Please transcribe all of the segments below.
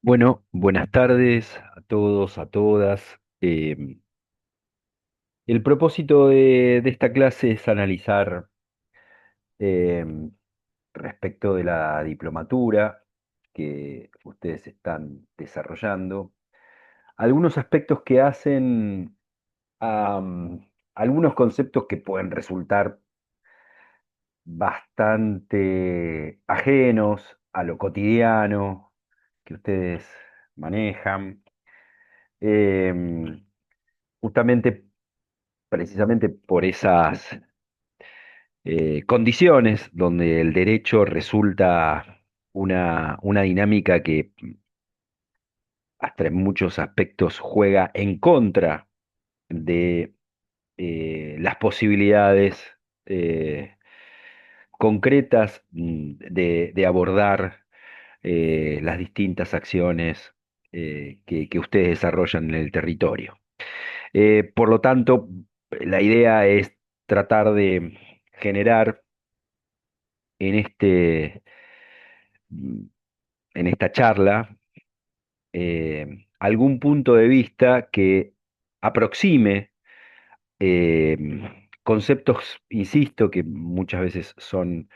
Bueno, buenas tardes a todos, a todas. El propósito de esta clase es analizar em, respecto de la diplomatura que ustedes están desarrollando, algunos aspectos que hacen algunos conceptos que pueden resultar bastante ajenos a lo cotidiano que ustedes manejan. Em, Justamente precisamente por esas condiciones donde el derecho resulta una dinámica que hasta en muchos aspectos juega en contra de las posibilidades eh, concretas de abordar las distintas acciones que ustedes desarrollan en el territorio. Por lo tanto, la idea es tratar de generar en mm, en esta charla algún punto de vista que aproxime conceptos, insisto, que muchas veces son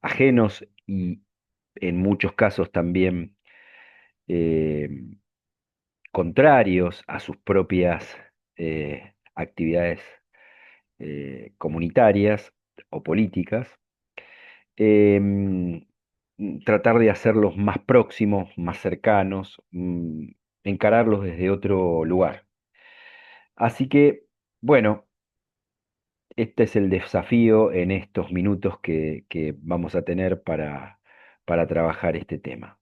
ajenos y en muchos casos también eh, contrarios a sus propias actividades comunitarias o políticas. em, Tratar de hacerlos más próximos, más cercanos, encararlos desde otro lugar. Así que, bueno, este es el desafío en estos minutos que vamos a tener para trabajar este tema.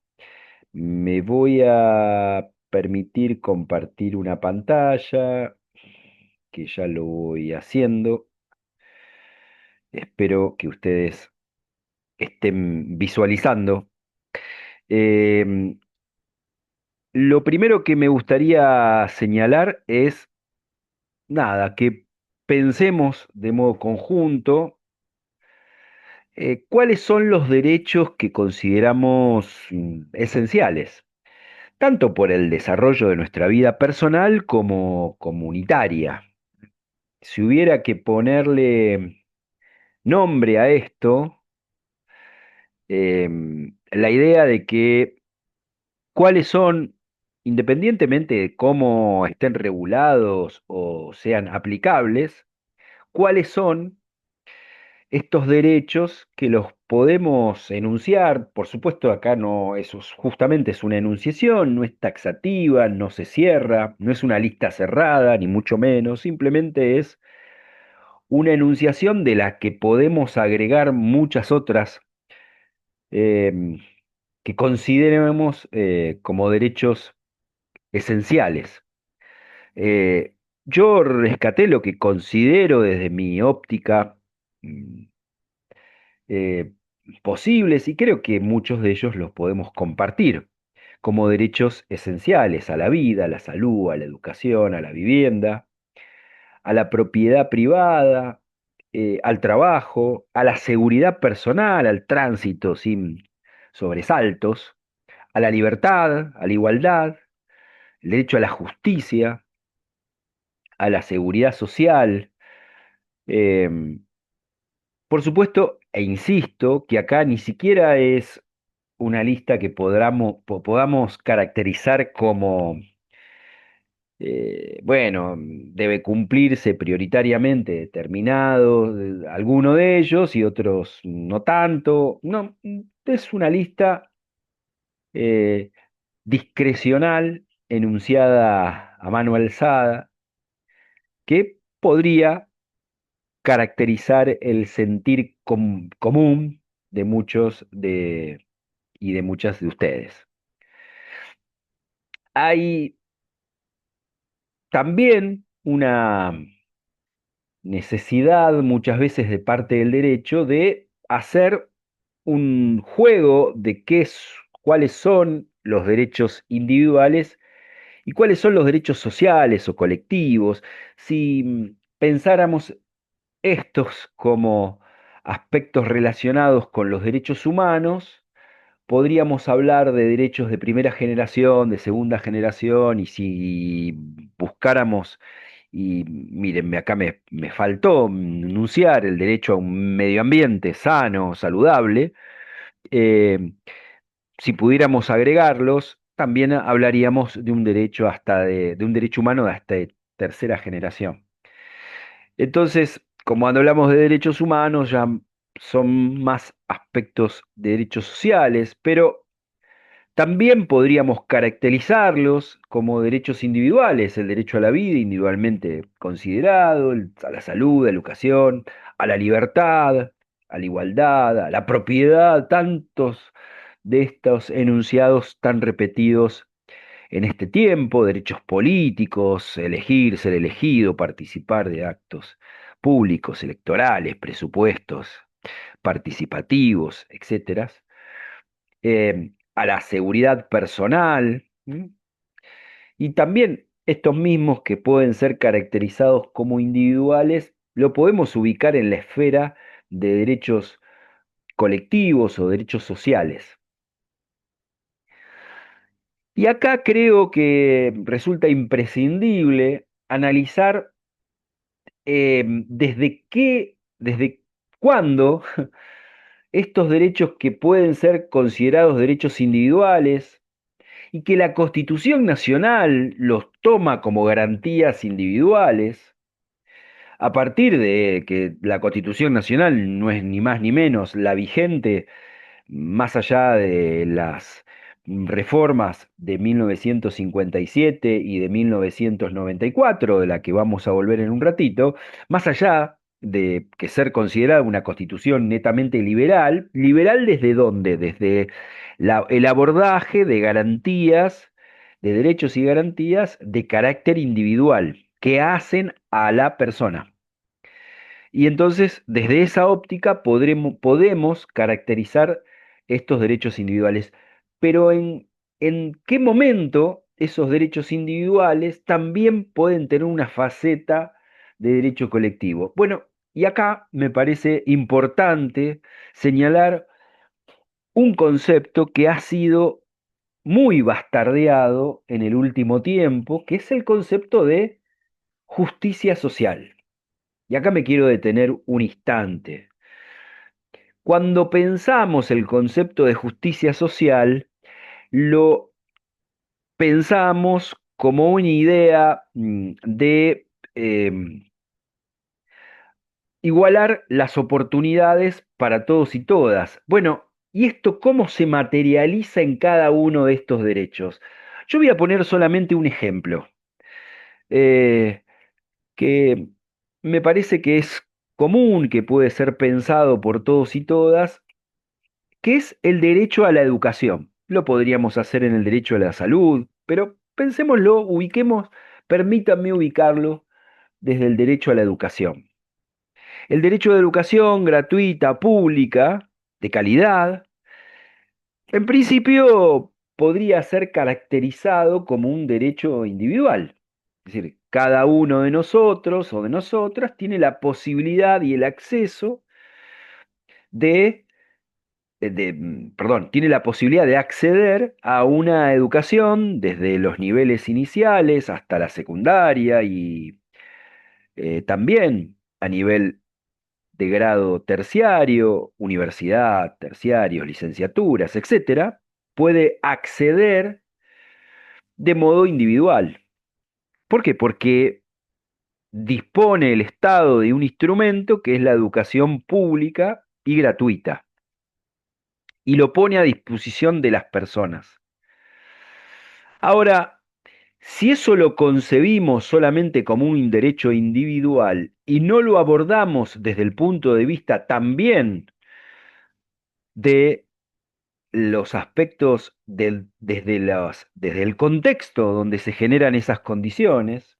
Me voy a permitir compartir una pantalla, que ya lo voy haciendo. Espero que ustedes estén visualizando. Em, Lo primero que me gustaría señalar es, nada, que pensemos de modo conjunto cuáles son los derechos que consideramos esenciales, tanto por el desarrollo de nuestra vida personal como comunitaria. Si hubiera que ponerle nombre a esto, la idea de que cuáles son, independientemente de cómo estén regulados o sean aplicables, cuáles son estos derechos que los podemos enunciar. Por supuesto, acá no, eso justamente es una enunciación, no es taxativa, no se cierra, no es una lista cerrada, ni mucho menos, simplemente es una enunciación de la que podemos agregar muchas otras em, que consideremos como derechos esenciales. Eh, yo rescaté lo que considero desde mi óptica mm, eh, posibles y creo que muchos de ellos los podemos compartir como derechos esenciales a la vida, a la salud, a la educación, a la vivienda, a la propiedad privada, al trabajo, a la seguridad personal, al tránsito sin sobresaltos, a la libertad, a la igualdad, el derecho a la justicia, a la seguridad social. em, por supuesto, e insisto, que acá ni siquiera es una lista que podamos caracterizar como, bueno, debe cumplirse prioritariamente determinados, alguno de ellos y otros no tanto. No, es una lista eh, discrecional, enunciada a mano alzada, que podría caracterizar el sentir común de muchos y de muchas de ustedes. Hay también una necesidad muchas veces de parte del derecho de hacer un juego de cuáles son los derechos individuales y cuáles son los derechos sociales o colectivos. Si pensáramos estos como aspectos relacionados con los derechos humanos, podríamos hablar de derechos de primera generación, de segunda generación, y si buscáramos, y mírenme, acá me faltó enunciar el derecho a un medio ambiente sano, saludable, eh, si pudiéramos agregarlos, también hablaríamos de un derecho de un derecho humano hasta de tercera generación. Entonces, como cuando hablamos de derechos humanos, ya son más aspectos de derechos sociales, pero también podríamos caracterizarlos como derechos individuales, el derecho a la vida individualmente considerado, a la salud, a la educación, a la libertad, a la igualdad, a la propiedad, tantos de estos enunciados tan repetidos en este tiempo, derechos políticos, elegir, ser elegido, participar de actos públicos, electorales, presupuestos participativos, etcétera, a la seguridad personal, ¿m? Y también estos mismos que pueden ser caracterizados como individuales, lo podemos ubicar en la esfera de derechos colectivos o derechos sociales. Y acá creo que resulta imprescindible analizar desde cuándo estos derechos que pueden ser considerados derechos individuales y que la Constitución Nacional los toma como garantías individuales, a partir de que la Constitución Nacional no es ni más ni menos la vigente, más allá de las reformas de 1957 y de 1994, de la que vamos a volver en un ratito, más allá de que ser considerada una constitución netamente liberal, ¿liberal desde dónde? Desde el abordaje de garantías, de derechos y garantías de carácter individual que hacen a la persona. Y entonces, desde esa óptica, podemos caracterizar estos derechos individuales. Pero ¿en qué momento esos derechos individuales también pueden tener una faceta de derecho colectivo? Bueno, y acá me parece importante señalar un concepto que ha sido muy bastardeado en el último tiempo, que es el concepto de justicia social. Y acá me quiero detener un instante. Cuando pensamos el concepto de justicia social, lo pensamos como una idea de igualar las oportunidades para todos y todas. Bueno, ¿y esto cómo se materializa en cada uno de estos derechos? Yo voy a poner solamente un ejemplo, eh, que me parece que es común, que puede ser pensado por todos y todas, que es el derecho a la educación. Lo podríamos hacer en el derecho a la salud, pero pensémoslo, ubiquemos, permítanme ubicarlo desde el derecho a la educación. El derecho a la educación gratuita, pública, de calidad, en principio podría ser caracterizado como un derecho individual. Es decir, cada uno de nosotros o de nosotras tiene la posibilidad y el acceso de perdón, tiene la posibilidad de acceder a una educación desde los niveles iniciales hasta la secundaria y también a nivel de grado terciario, universidad, terciarios, licenciaturas, etcétera, puede acceder de modo individual. ¿Por qué? Porque dispone el Estado de un instrumento que es la educación pública y gratuita y lo pone a disposición de las personas. Ahora, si eso lo concebimos solamente como un derecho individual y no lo abordamos desde el punto de vista también de los aspectos desde el contexto donde se generan esas condiciones,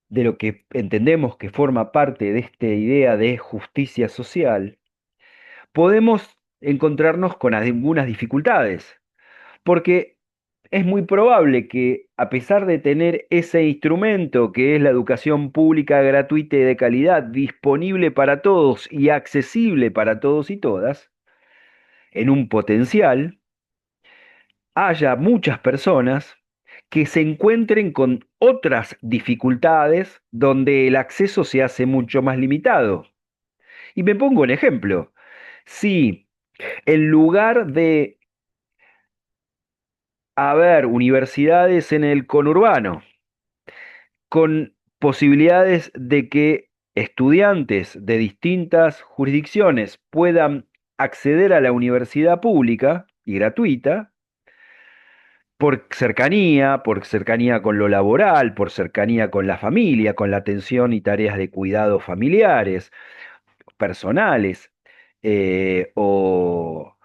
de lo que entendemos que forma parte de esta idea de justicia social, podemos encontrarnos con algunas dificultades. Porque es muy probable que, a pesar de tener ese instrumento que es la educación pública gratuita y de calidad disponible para todos y accesible para todos y todas, en un potencial, haya muchas personas que se encuentren con otras dificultades donde el acceso se hace mucho más limitado. Y me pongo un ejemplo. Si en lugar de haber universidades en el conurbano, con posibilidades de que estudiantes de distintas jurisdicciones puedan acceder a la universidad pública y gratuita, por cercanía con lo laboral, por cercanía con la familia, con la atención y tareas de cuidado familiares, personales, o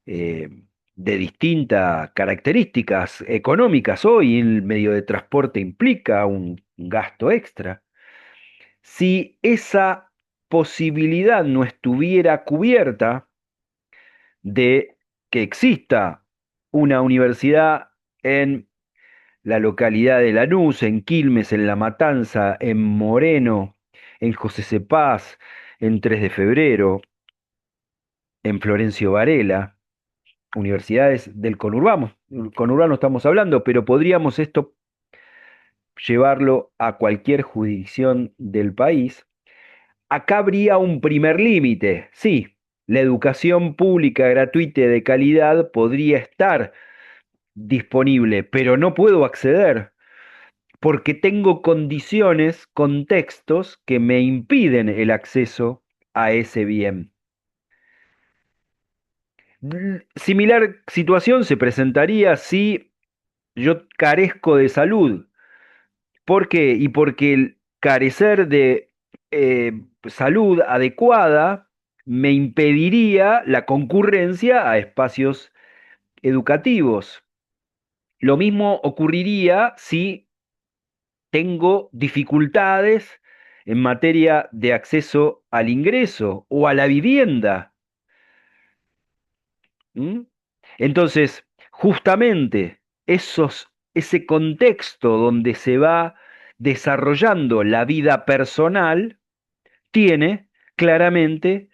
eh, de distintas características económicas. Hoy el medio de transporte implica un gasto extra. Si esa posibilidad no estuviera cubierta de que exista una universidad en la localidad de Lanús, en Quilmes, en La Matanza, en Moreno, en José Cepaz, en 3 de Febrero, en Florencio Varela, universidades del conurbano. Conurbano estamos hablando, pero podríamos esto llevarlo a cualquier jurisdicción del país. Acá habría un primer límite. Sí, la educación pública gratuita y de calidad podría estar disponible, pero no puedo acceder porque tengo condiciones, contextos que me impiden el acceso a ese bien. Similar situación se presentaría si yo carezco de salud. ¿Por qué? Y porque el carecer de salud adecuada me impediría la concurrencia a espacios educativos. Lo mismo ocurriría si tengo dificultades en materia de acceso al ingreso o a la vivienda. ¿Mm? Entonces, justamente ese contexto donde se va desarrollando la vida personal tiene claramente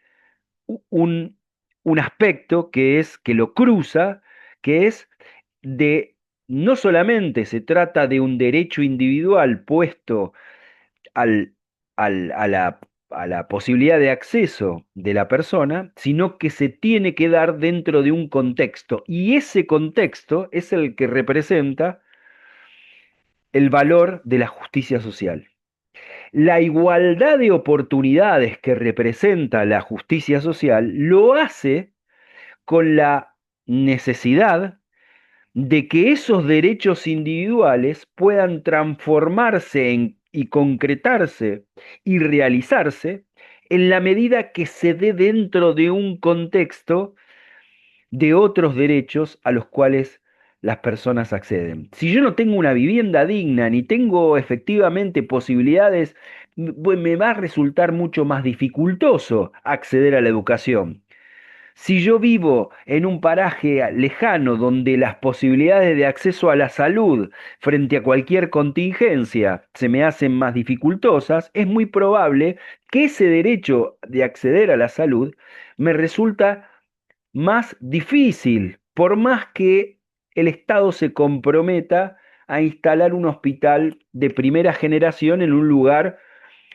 un, un aspecto que lo cruza, que es de, no solamente se trata de un derecho individual puesto al, a la posibilidad de acceso de la persona, sino que se tiene que dar dentro de un contexto. Y ese contexto es el que representa el valor de la justicia social. La igualdad de oportunidades que representa la justicia social lo hace con la necesidad de que esos derechos individuales puedan transformarse y concretarse y realizarse en la medida que se dé dentro de un contexto de otros derechos a los cuales las personas acceden. Si yo no tengo una vivienda digna ni tengo efectivamente posibilidades, me va a resultar mucho más dificultoso acceder a la educación. Si yo vivo en un paraje lejano donde las posibilidades de acceso a la salud frente a cualquier contingencia se me hacen más dificultosas, es muy probable que ese derecho de acceder a la salud me resulta más difícil, por más que el Estado se comprometa a instalar un hospital de primera generación en un lugar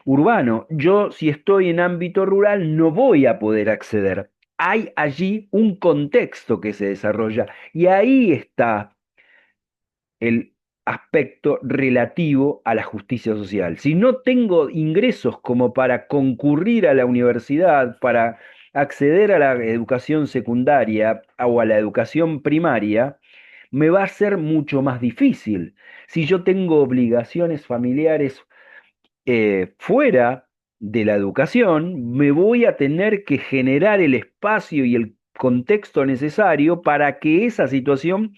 urbano. Yo, si estoy en ámbito rural, no voy a poder acceder. Hay allí un contexto que se desarrolla y ahí está el aspecto relativo a la justicia social. Si no tengo ingresos como para concurrir a la universidad, para acceder a la educación secundaria o a la educación primaria, me va a ser mucho más difícil. Si yo tengo obligaciones familiares fuera de la educación, me voy a tener que generar el espacio y el contexto necesario para que esa situación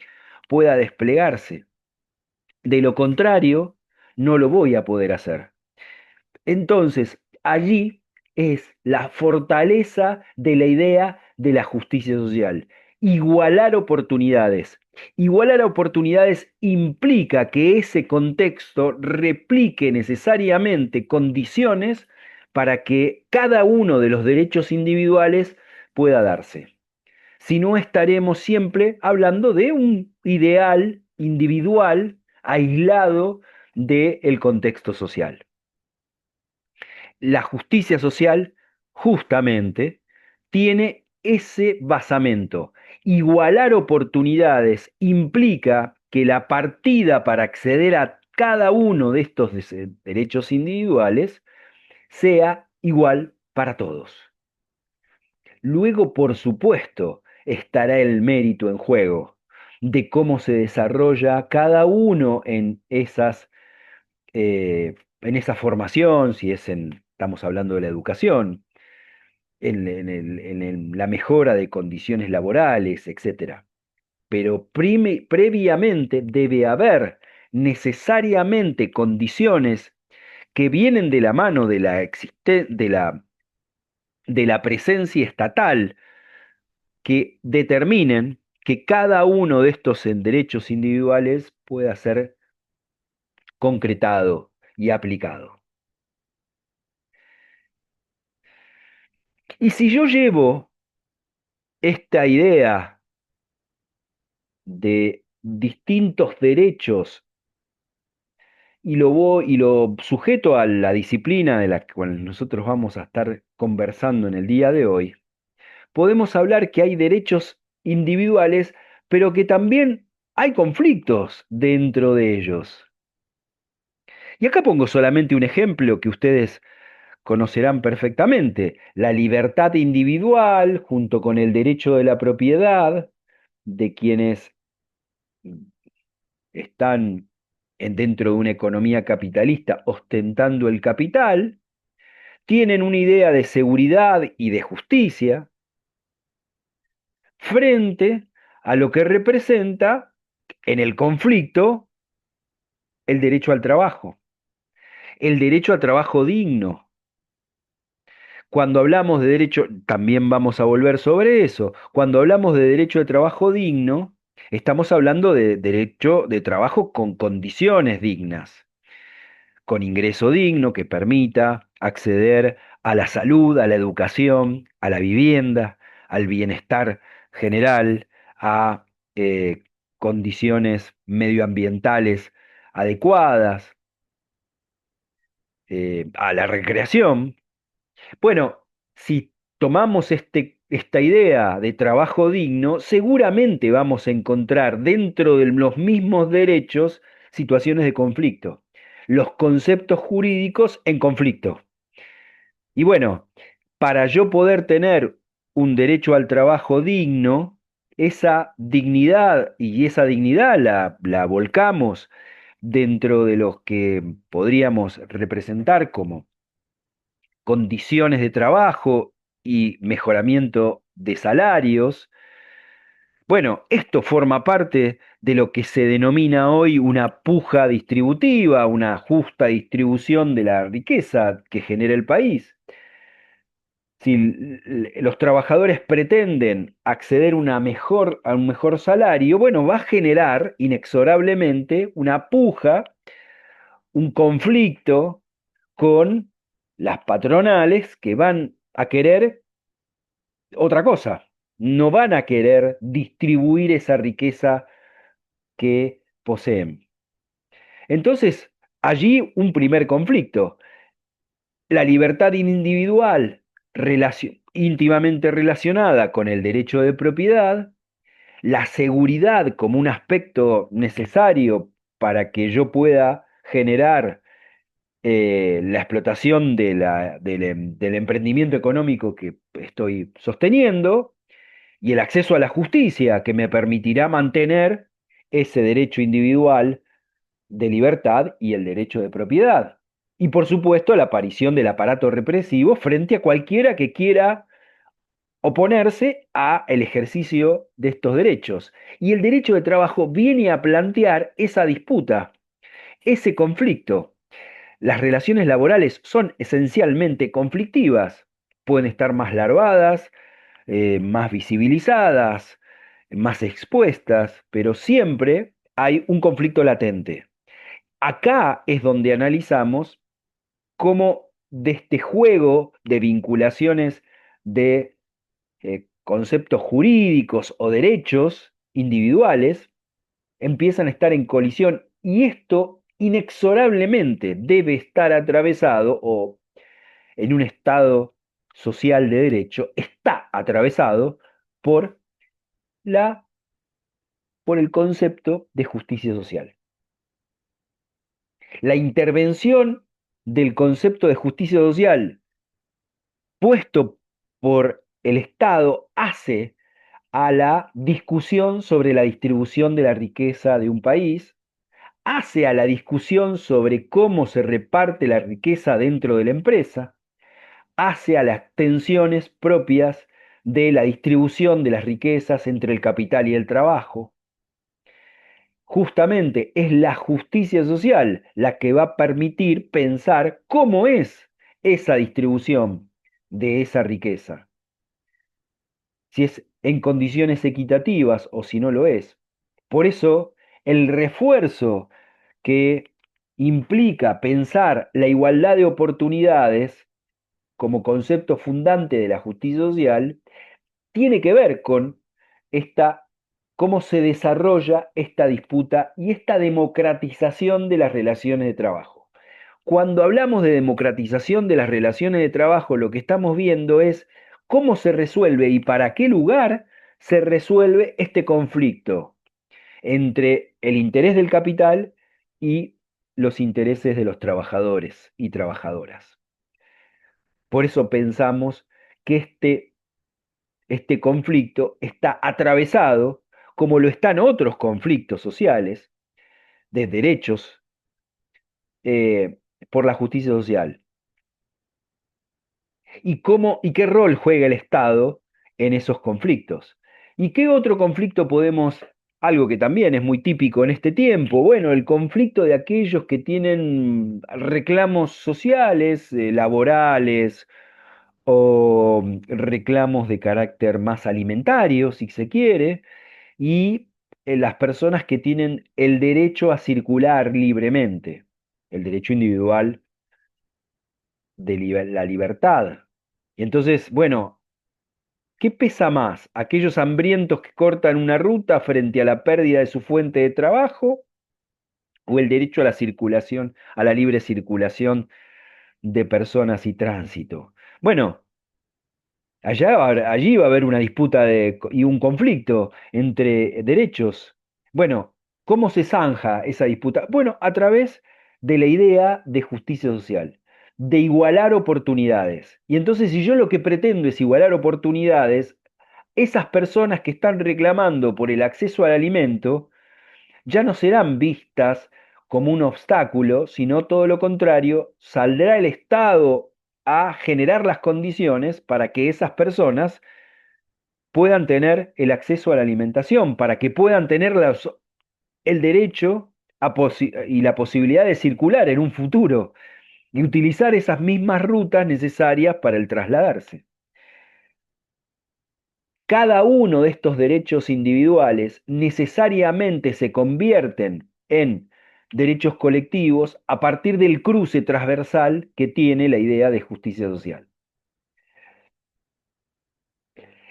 pueda desplegarse. De lo contrario, no lo voy a poder hacer. Entonces, allí es la fortaleza de la idea de la justicia social. Igualar oportunidades. Igualar oportunidades implica que ese contexto replique necesariamente condiciones para que cada uno de los derechos individuales pueda darse. si no estaremos siempre hablando de un ideal individual aislado del contexto social. La justicia social, justamente, tiene ese basamento. Igualar oportunidades implica que la partida para acceder a cada uno de estos derechos individuales sea igual para todos. Luego, por supuesto, estará el mérito en juego de cómo se desarrolla cada uno en esa formación, si estamos hablando de la educación, la mejora de condiciones laborales, etcétera. Pero previamente debe haber necesariamente condiciones que vienen de la mano de la presencia estatal que determinen que cada uno de estos derechos individuales pueda ser concretado y aplicado. Y si yo llevo esta idea de distintos derechos y lo sujeto a la disciplina de la cual nosotros vamos a estar conversando en el día de hoy, podemos hablar que hay derechos individuales, pero que también hay conflictos dentro de ellos. Y acá pongo solamente un ejemplo que ustedes conocerán perfectamente: la libertad individual junto con el derecho de la propiedad de quienes están dentro de una economía capitalista ostentando el capital, tienen una idea de seguridad y de justicia frente a lo que representa en el conflicto el derecho al trabajo digno. Cuando hablamos de derecho, también vamos a volver sobre eso. Cuando hablamos de derecho de trabajo digno, estamos hablando de derecho de trabajo con condiciones dignas, con ingreso digno que permita acceder a la salud, a la educación, a la vivienda, al bienestar general, a condiciones medioambientales adecuadas, a la recreación. Bueno, si tomamos esta idea de trabajo digno, seguramente vamos a encontrar dentro de los mismos derechos situaciones de conflicto, los conceptos jurídicos en conflicto. Y bueno, para yo poder tener un derecho al trabajo digno, esa dignidad la volcamos dentro de los que podríamos representar como condiciones de trabajo y mejoramiento de salarios. Bueno, esto forma parte de lo que se denomina hoy una puja distributiva, una justa distribución de la riqueza que genera el país. Si los trabajadores pretenden acceder a un mejor salario, bueno, va a generar inexorablemente una puja, un conflicto con las patronales que van a querer otra cosa. No van a querer distribuir esa riqueza que poseen. Entonces, allí un primer conflicto. La libertad individual íntimamente relacionada con el derecho de propiedad, la seguridad como un aspecto necesario para que yo pueda generar la explotación del emprendimiento económico que estoy sosteniendo, y el acceso a la justicia que me permitirá mantener ese derecho individual de libertad y el derecho de propiedad. Y por supuesto la aparición del aparato represivo frente a cualquiera que quiera oponerse a el ejercicio de estos derechos. Y el derecho de trabajo viene a plantear esa disputa, ese conflicto. Las relaciones laborales son esencialmente conflictivas, pueden estar más larvadas, más visibilizadas, más expuestas, pero siempre hay un conflicto latente. Acá es donde analizamos cómo de este juego de vinculaciones de conceptos jurídicos o derechos individuales empiezan a estar en colisión y esto inexorablemente debe estar atravesado o en un estado social de derecho está atravesado por la por el concepto de justicia social. La intervención del concepto de justicia social puesto por el Estado hace a la discusión sobre la distribución de la riqueza de un país, hace a la discusión sobre cómo se reparte la riqueza dentro de la empresa, hace a las tensiones propias de la distribución de las riquezas entre el capital y el trabajo. Justamente es la justicia social la que va a permitir pensar cómo es esa distribución de esa riqueza, si es en condiciones equitativas o si no lo es. Por eso, el refuerzo que implica pensar la igualdad de oportunidades como concepto fundante de la justicia social tiene que ver con esta, cómo se desarrolla esta disputa y esta democratización de las relaciones de trabajo. Cuando hablamos de democratización de las relaciones de trabajo, lo que estamos viendo es cómo se resuelve y para qué lugar se resuelve este conflicto entre el interés del capital y los intereses de los trabajadores y trabajadoras. Por eso pensamos que este conflicto está atravesado, como lo están otros conflictos sociales, de derechos, por la justicia social. Y qué rol juega el Estado en esos conflictos. ¿Y qué otro conflicto podemos, algo que también es muy típico en este tiempo? Bueno, el conflicto de aquellos que tienen reclamos sociales, laborales, o reclamos de carácter más alimentario, si se quiere, y las personas que tienen el derecho a circular libremente, el derecho individual de la libertad. Y entonces, bueno, ¿qué pesa más? ¿Aquellos hambrientos que cortan una ruta frente a la pérdida de su fuente de trabajo o el derecho a la circulación, a la libre circulación de personas y tránsito? Bueno, allí va a haber una disputa y un conflicto entre derechos. Bueno, ¿cómo se zanja esa disputa? Bueno, a través de la idea de justicia social, de igualar oportunidades. Y entonces, si yo lo que pretendo es igualar oportunidades, esas personas que están reclamando por el acceso al alimento ya no serán vistas como un obstáculo, sino todo lo contrario, saldrá el Estado a generar las condiciones para que esas personas puedan tener el acceso a la alimentación, para que puedan tener el derecho y la posibilidad de circular en un futuro y utilizar esas mismas rutas necesarias para el trasladarse. Cada uno de estos derechos individuales necesariamente se convierten en derechos colectivos a partir del cruce transversal que tiene la idea de justicia social.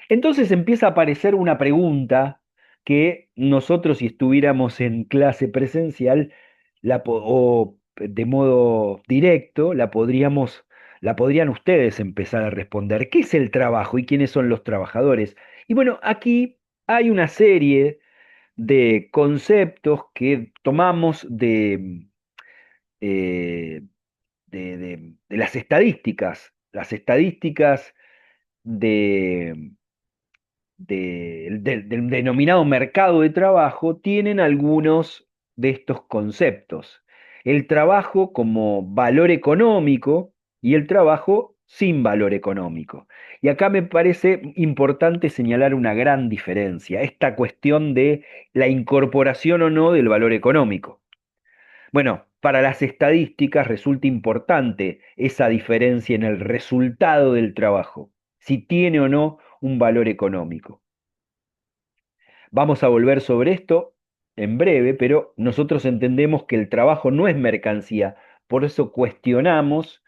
Entonces empieza a aparecer una pregunta que nosotros, si estuviéramos en clase presencial o de modo directo, la podrían ustedes empezar a responder. ¿Qué es el trabajo y quiénes son los trabajadores? Y bueno, aquí hay una serie de conceptos que tomamos eh, de las estadísticas de del denominado mercado de trabajo tienen algunos de estos conceptos. El trabajo como valor económico y el trabajo sin valor económico. Y acá me parece importante señalar una gran diferencia, esta cuestión de la incorporación o no del valor económico. Bueno, para las estadísticas resulta importante esa diferencia en el resultado del trabajo, si tiene o no un valor económico. Vamos a volver sobre esto en breve, pero nosotros entendemos que el trabajo no es mercancía, por eso cuestionamos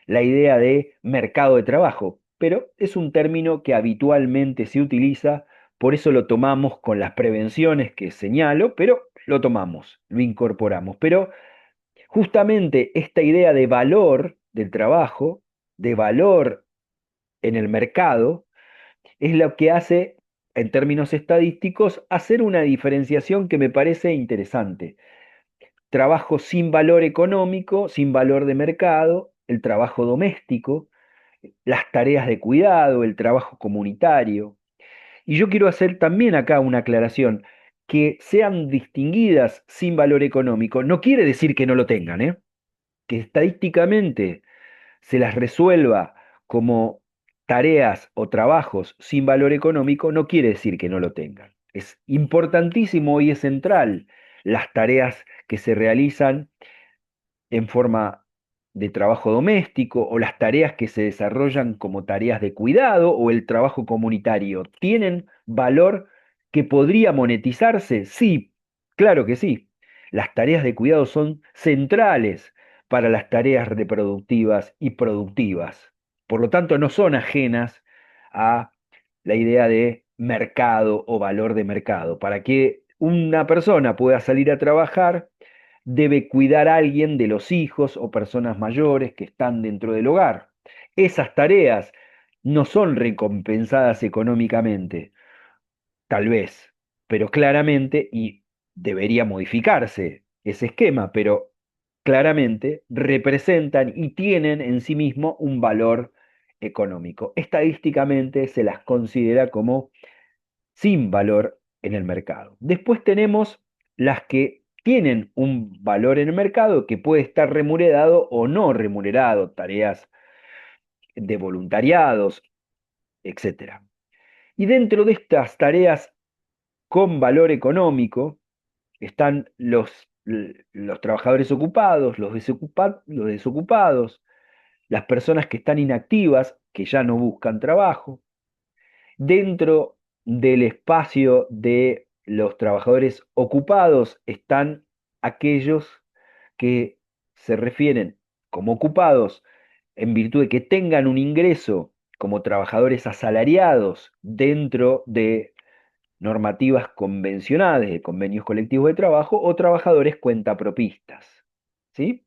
la idea de mercado de trabajo. pero es un término que habitualmente se utiliza, por eso lo tomamos con las prevenciones que señalo, pero lo tomamos, lo incorporamos. Pero justamente esta idea de valor del trabajo, de valor en el mercado, es lo que hace, en términos estadísticos, hacer una diferenciación que me parece interesante. Trabajo sin valor económico, sin valor de mercado, el trabajo doméstico, las tareas de cuidado, el trabajo comunitario. Y yo quiero hacer también acá una aclaración, que sean distinguidas sin valor económico no quiere decir que no lo tengan, ¿eh? Que estadísticamente se las resuelva como tareas o trabajos sin valor económico no quiere decir que no lo tengan. Es importantísimo y es central las tareas que se realizan en forma de trabajo doméstico o las tareas que se desarrollan como tareas de cuidado o el trabajo comunitario. ¿Tienen valor que podría monetizarse? Sí, claro que sí. Las tareas de cuidado son centrales para las tareas reproductivas y productivas. Por lo tanto, no son ajenas a la idea de mercado o valor de mercado. Para que una persona pueda salir a trabajar, debe cuidar a alguien de los hijos o personas mayores que están dentro del hogar. Esas tareas no son recompensadas económicamente, tal vez, pero claramente, y debería modificarse ese esquema, pero claramente representan y tienen en sí mismo un valor económico. Estadísticamente se las considera como sin valor en el mercado. Después tenemos las que tienen un valor en el mercado que puede estar remunerado o no remunerado, tareas de voluntariados, etcétera. Y dentro de estas tareas con valor económico están los trabajadores ocupados, los desocupados, las personas que están inactivas, que ya no buscan trabajo. Dentro del espacio de los trabajadores ocupados están aquellos que se refieren como ocupados en virtud de que tengan un ingreso como trabajadores asalariados dentro de normativas convencionales, de convenios colectivos de trabajo, o trabajadores cuentapropistas. ¿Sí?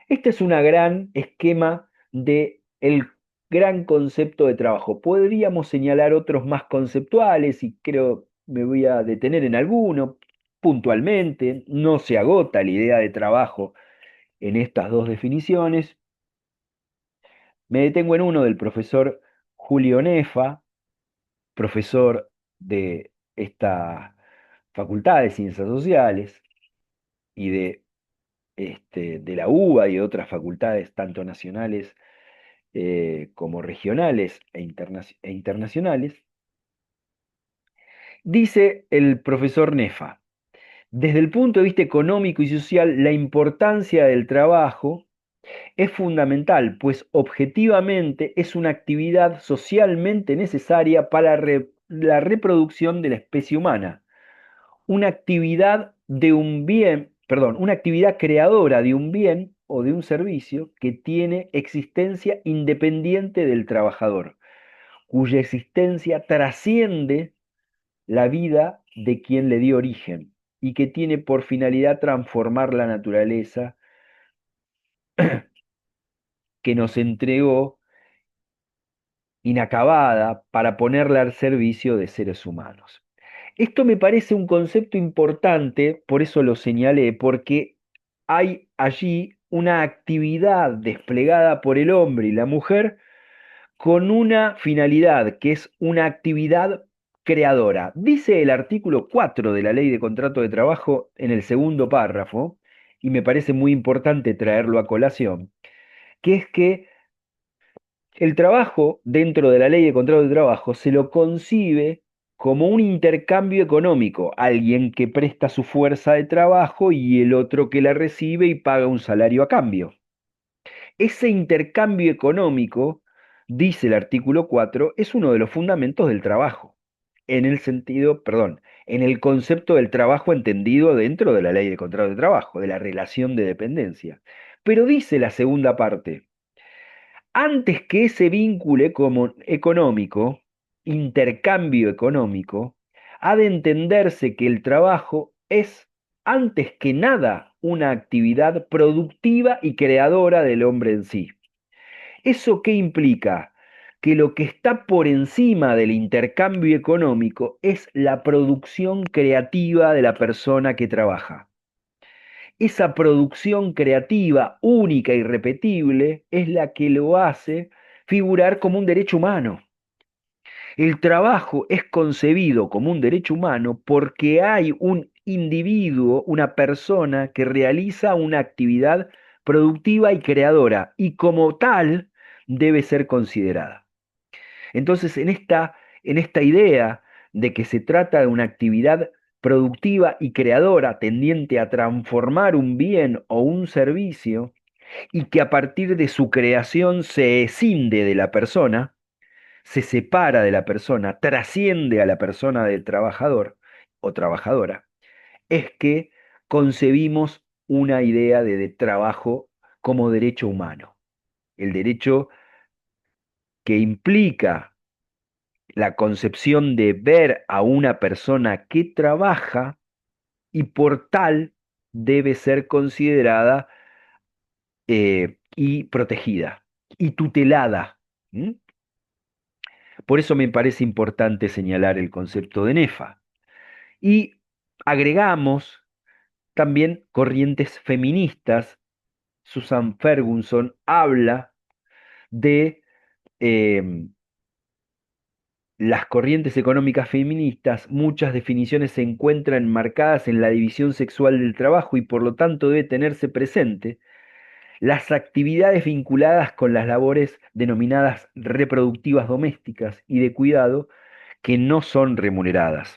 Este es un gran esquema de el gran concepto de trabajo. Podríamos señalar otros más conceptuales y creo me voy a detener en alguno puntualmente. No se agota la idea de trabajo en estas dos definiciones. Me detengo en uno del profesor Julio Nefa, profesor de esta Facultad de Ciencias Sociales y de la UBA y de otras facultades, tanto nacionales como regionales e internacionales, dice el profesor Nefa, desde el punto de vista económico y social, la importancia del trabajo es fundamental, pues objetivamente es una actividad socialmente necesaria para la reproducción de la especie humana, una actividad de un bien, perdón, una actividad creadora de un bien o de un servicio que tiene existencia independiente del trabajador, cuya existencia trasciende la vida de quien le dio origen y que tiene por finalidad transformar la naturaleza que nos entregó inacabada para ponerla al servicio de seres humanos. Esto me parece un concepto importante, por eso lo señalé, porque hay allí una actividad desplegada por el hombre y la mujer con una finalidad, que es una actividad creadora. Dice el artículo 4 de la Ley de Contrato de Trabajo en el segundo párrafo, y me parece muy importante traerlo a colación, que es que el trabajo dentro de la Ley de Contrato de Trabajo se lo concibe como un intercambio económico, alguien que presta su fuerza de trabajo y el otro que la recibe y paga un salario a cambio. Ese intercambio económico, dice el artículo 4, es uno de los fundamentos del trabajo, en el sentido, perdón, en el concepto del trabajo entendido dentro de la ley de contrato de trabajo, de la relación de dependencia. Pero dice la segunda parte, Antes que ese vínculo económico, intercambio económico, ha de entenderse que el trabajo es, antes que nada, una actividad productiva y creadora del hombre en sí. ¿Eso qué implica? Que lo que está por encima del intercambio económico es la producción creativa de la persona que trabaja. Esa producción creativa única y repetible es la que lo hace figurar como un derecho humano. El trabajo es concebido como un derecho humano porque hay un individuo, una persona que realiza una actividad productiva y creadora y como tal debe ser considerada. Entonces, en esta idea de que se trata de una actividad productiva y creadora tendiente a transformar un bien o un servicio y que a partir de su creación se escinde de la persona, se separa de la persona, trasciende a la persona del trabajador o trabajadora, es que concebimos una idea de trabajo como derecho humano. El derecho que implica la concepción de ver a una persona que trabaja y por tal debe ser considerada y protegida y tutelada. ¿M? Por eso me parece importante señalar el concepto de NEFA. Y agregamos también corrientes feministas. Susan Ferguson habla de em, las corrientes económicas feministas, muchas definiciones se encuentran enmarcadas en la división sexual del trabajo y por lo tanto debe tenerse presente las actividades vinculadas con las labores denominadas reproductivas domésticas y de cuidado que no son remuneradas.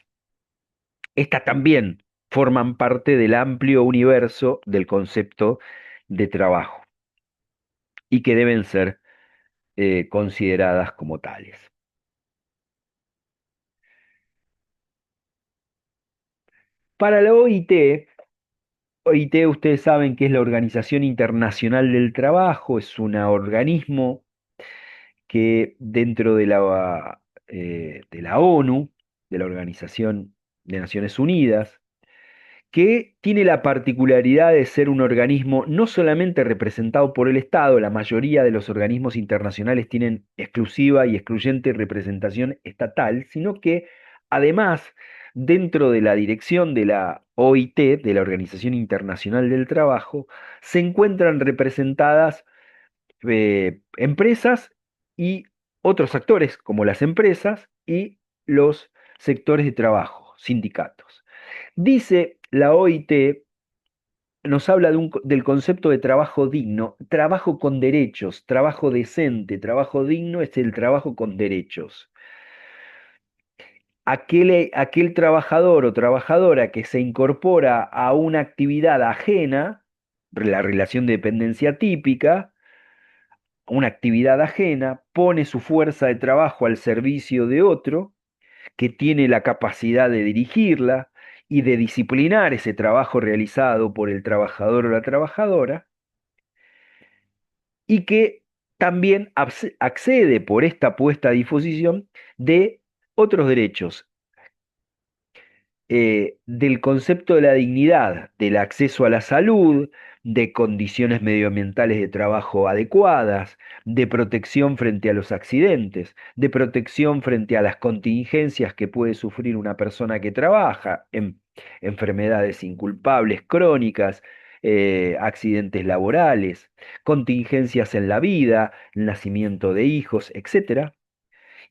Estas también forman parte del amplio universo del concepto de trabajo y que deben ser consideradas como tales. Para la OIT, ustedes saben que es la Organización Internacional del Trabajo, es un organismo que dentro de la ONU, de la Organización de Naciones Unidas, que tiene la particularidad de ser un organismo no solamente representado por el Estado, la mayoría de los organismos internacionales tienen exclusiva y excluyente representación estatal, sino que además, dentro de la dirección de la OIT, de la Organización Internacional del Trabajo, se encuentran representadas empresas y otros actores, como las empresas y los sectores de trabajo, sindicatos. Dice la OIT, nos habla del concepto de trabajo digno, trabajo con derechos, trabajo decente, trabajo digno es el trabajo con derechos. Aquel trabajador o trabajadora que se incorpora a una actividad ajena, la relación de dependencia típica, una actividad ajena, pone su fuerza de trabajo al servicio de otro, que tiene la capacidad de dirigirla y de disciplinar ese trabajo realizado por el trabajador o la trabajadora, y que también accede por esta puesta a disposición de otros derechos, del concepto de la dignidad, del acceso a la salud, de condiciones medioambientales de trabajo adecuadas, de protección frente a los accidentes, de protección frente a las contingencias que puede sufrir una persona que trabaja, en enfermedades inculpables, crónicas, accidentes laborales, contingencias en la vida, nacimiento de hijos, etcétera,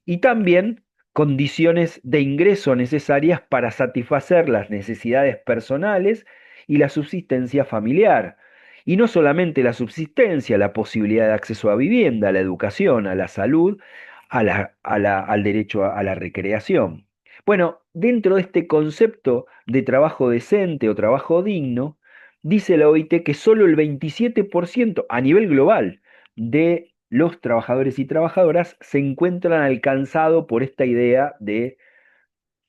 y también condiciones de ingreso necesarias para satisfacer las necesidades personales y la subsistencia familiar. Y no solamente la subsistencia, la posibilidad de acceso a vivienda, a la educación, a la salud, al derecho a la recreación. Bueno, dentro de este concepto de trabajo decente o trabajo digno, dice la OIT que solo el 27% a nivel global de los trabajadores y trabajadoras se encuentran alcanzados por esta idea de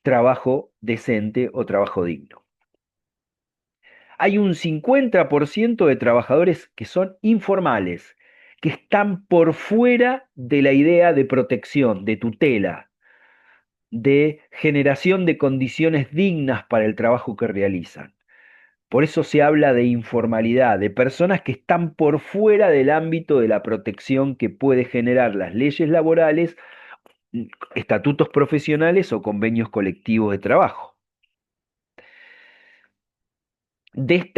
trabajo decente o trabajo digno. Hay un 50% de trabajadores que son informales, que están por fuera de la idea de protección, de tutela, de generación de condiciones dignas para el trabajo que realizan. Por eso se habla de informalidad, de personas que están por fuera del ámbito de la protección que puede generar las leyes laborales, estatutos profesionales o convenios colectivos de trabajo. De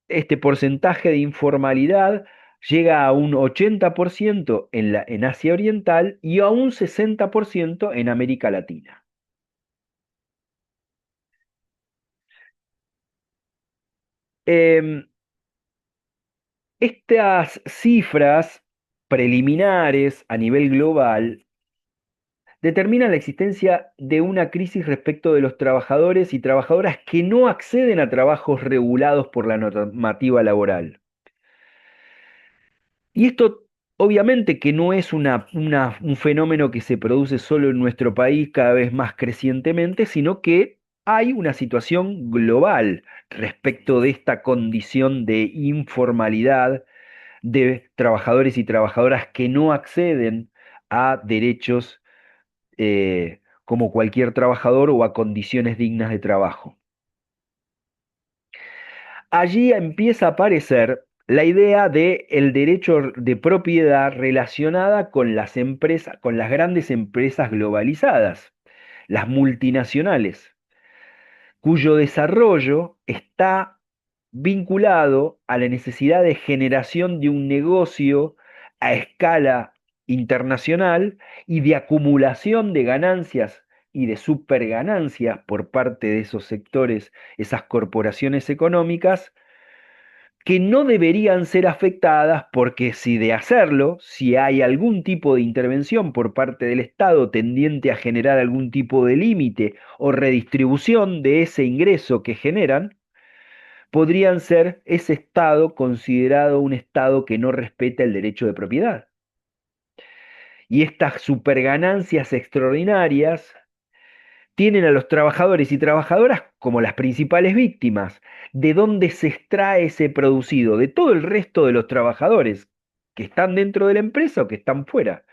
este porcentaje de informalidad llega a un 80% en Asia Oriental y a un 60% en América Latina. Em, Estas cifras preliminares a nivel global determinan la existencia de una crisis respecto de los trabajadores y trabajadoras que no acceden a trabajos regulados por la normativa laboral. Y esto obviamente que no es un fenómeno que se produce solo en nuestro país cada vez más crecientemente, sino que hay una situación global respecto de esta condición de informalidad de trabajadores y trabajadoras que no acceden a derechos como cualquier trabajador o a condiciones dignas de trabajo. Allí empieza a aparecer la idea de el derecho de propiedad relacionada con las empresas, con las grandes empresas globalizadas, las multinacionales, cuyo desarrollo está vinculado a la necesidad de generación de un negocio a escala internacional y de acumulación de ganancias y de superganancias por parte de esos sectores, esas corporaciones económicas, que no deberían ser afectadas porque si de hacerlo, si hay algún tipo de intervención por parte del Estado tendiente a generar algún tipo de límite o redistribución de ese ingreso que generan, podrían ser ese Estado considerado un Estado que no respeta el derecho de propiedad. Y estas superganancias extraordinarias tienen a los trabajadores y trabajadoras como las principales víctimas. ¿De dónde se extrae ese producido? De todo el resto de los trabajadores que están dentro de la empresa o que están fuera.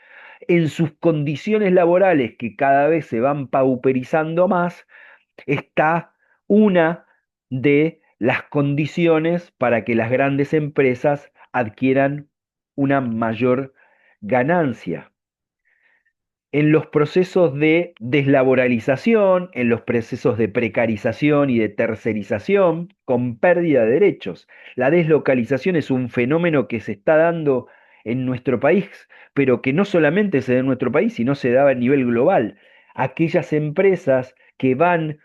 En sus condiciones laborales que cada vez se van pauperizando más, está una de las condiciones para que las grandes empresas adquieran una mayor ganancia en los procesos de deslaboralización, en los procesos de precarización y de tercerización, con pérdida de derechos. La deslocalización es un fenómeno que se está dando en nuestro país, pero que no solamente se da en nuestro país, sino se da a nivel global. Aquellas empresas que van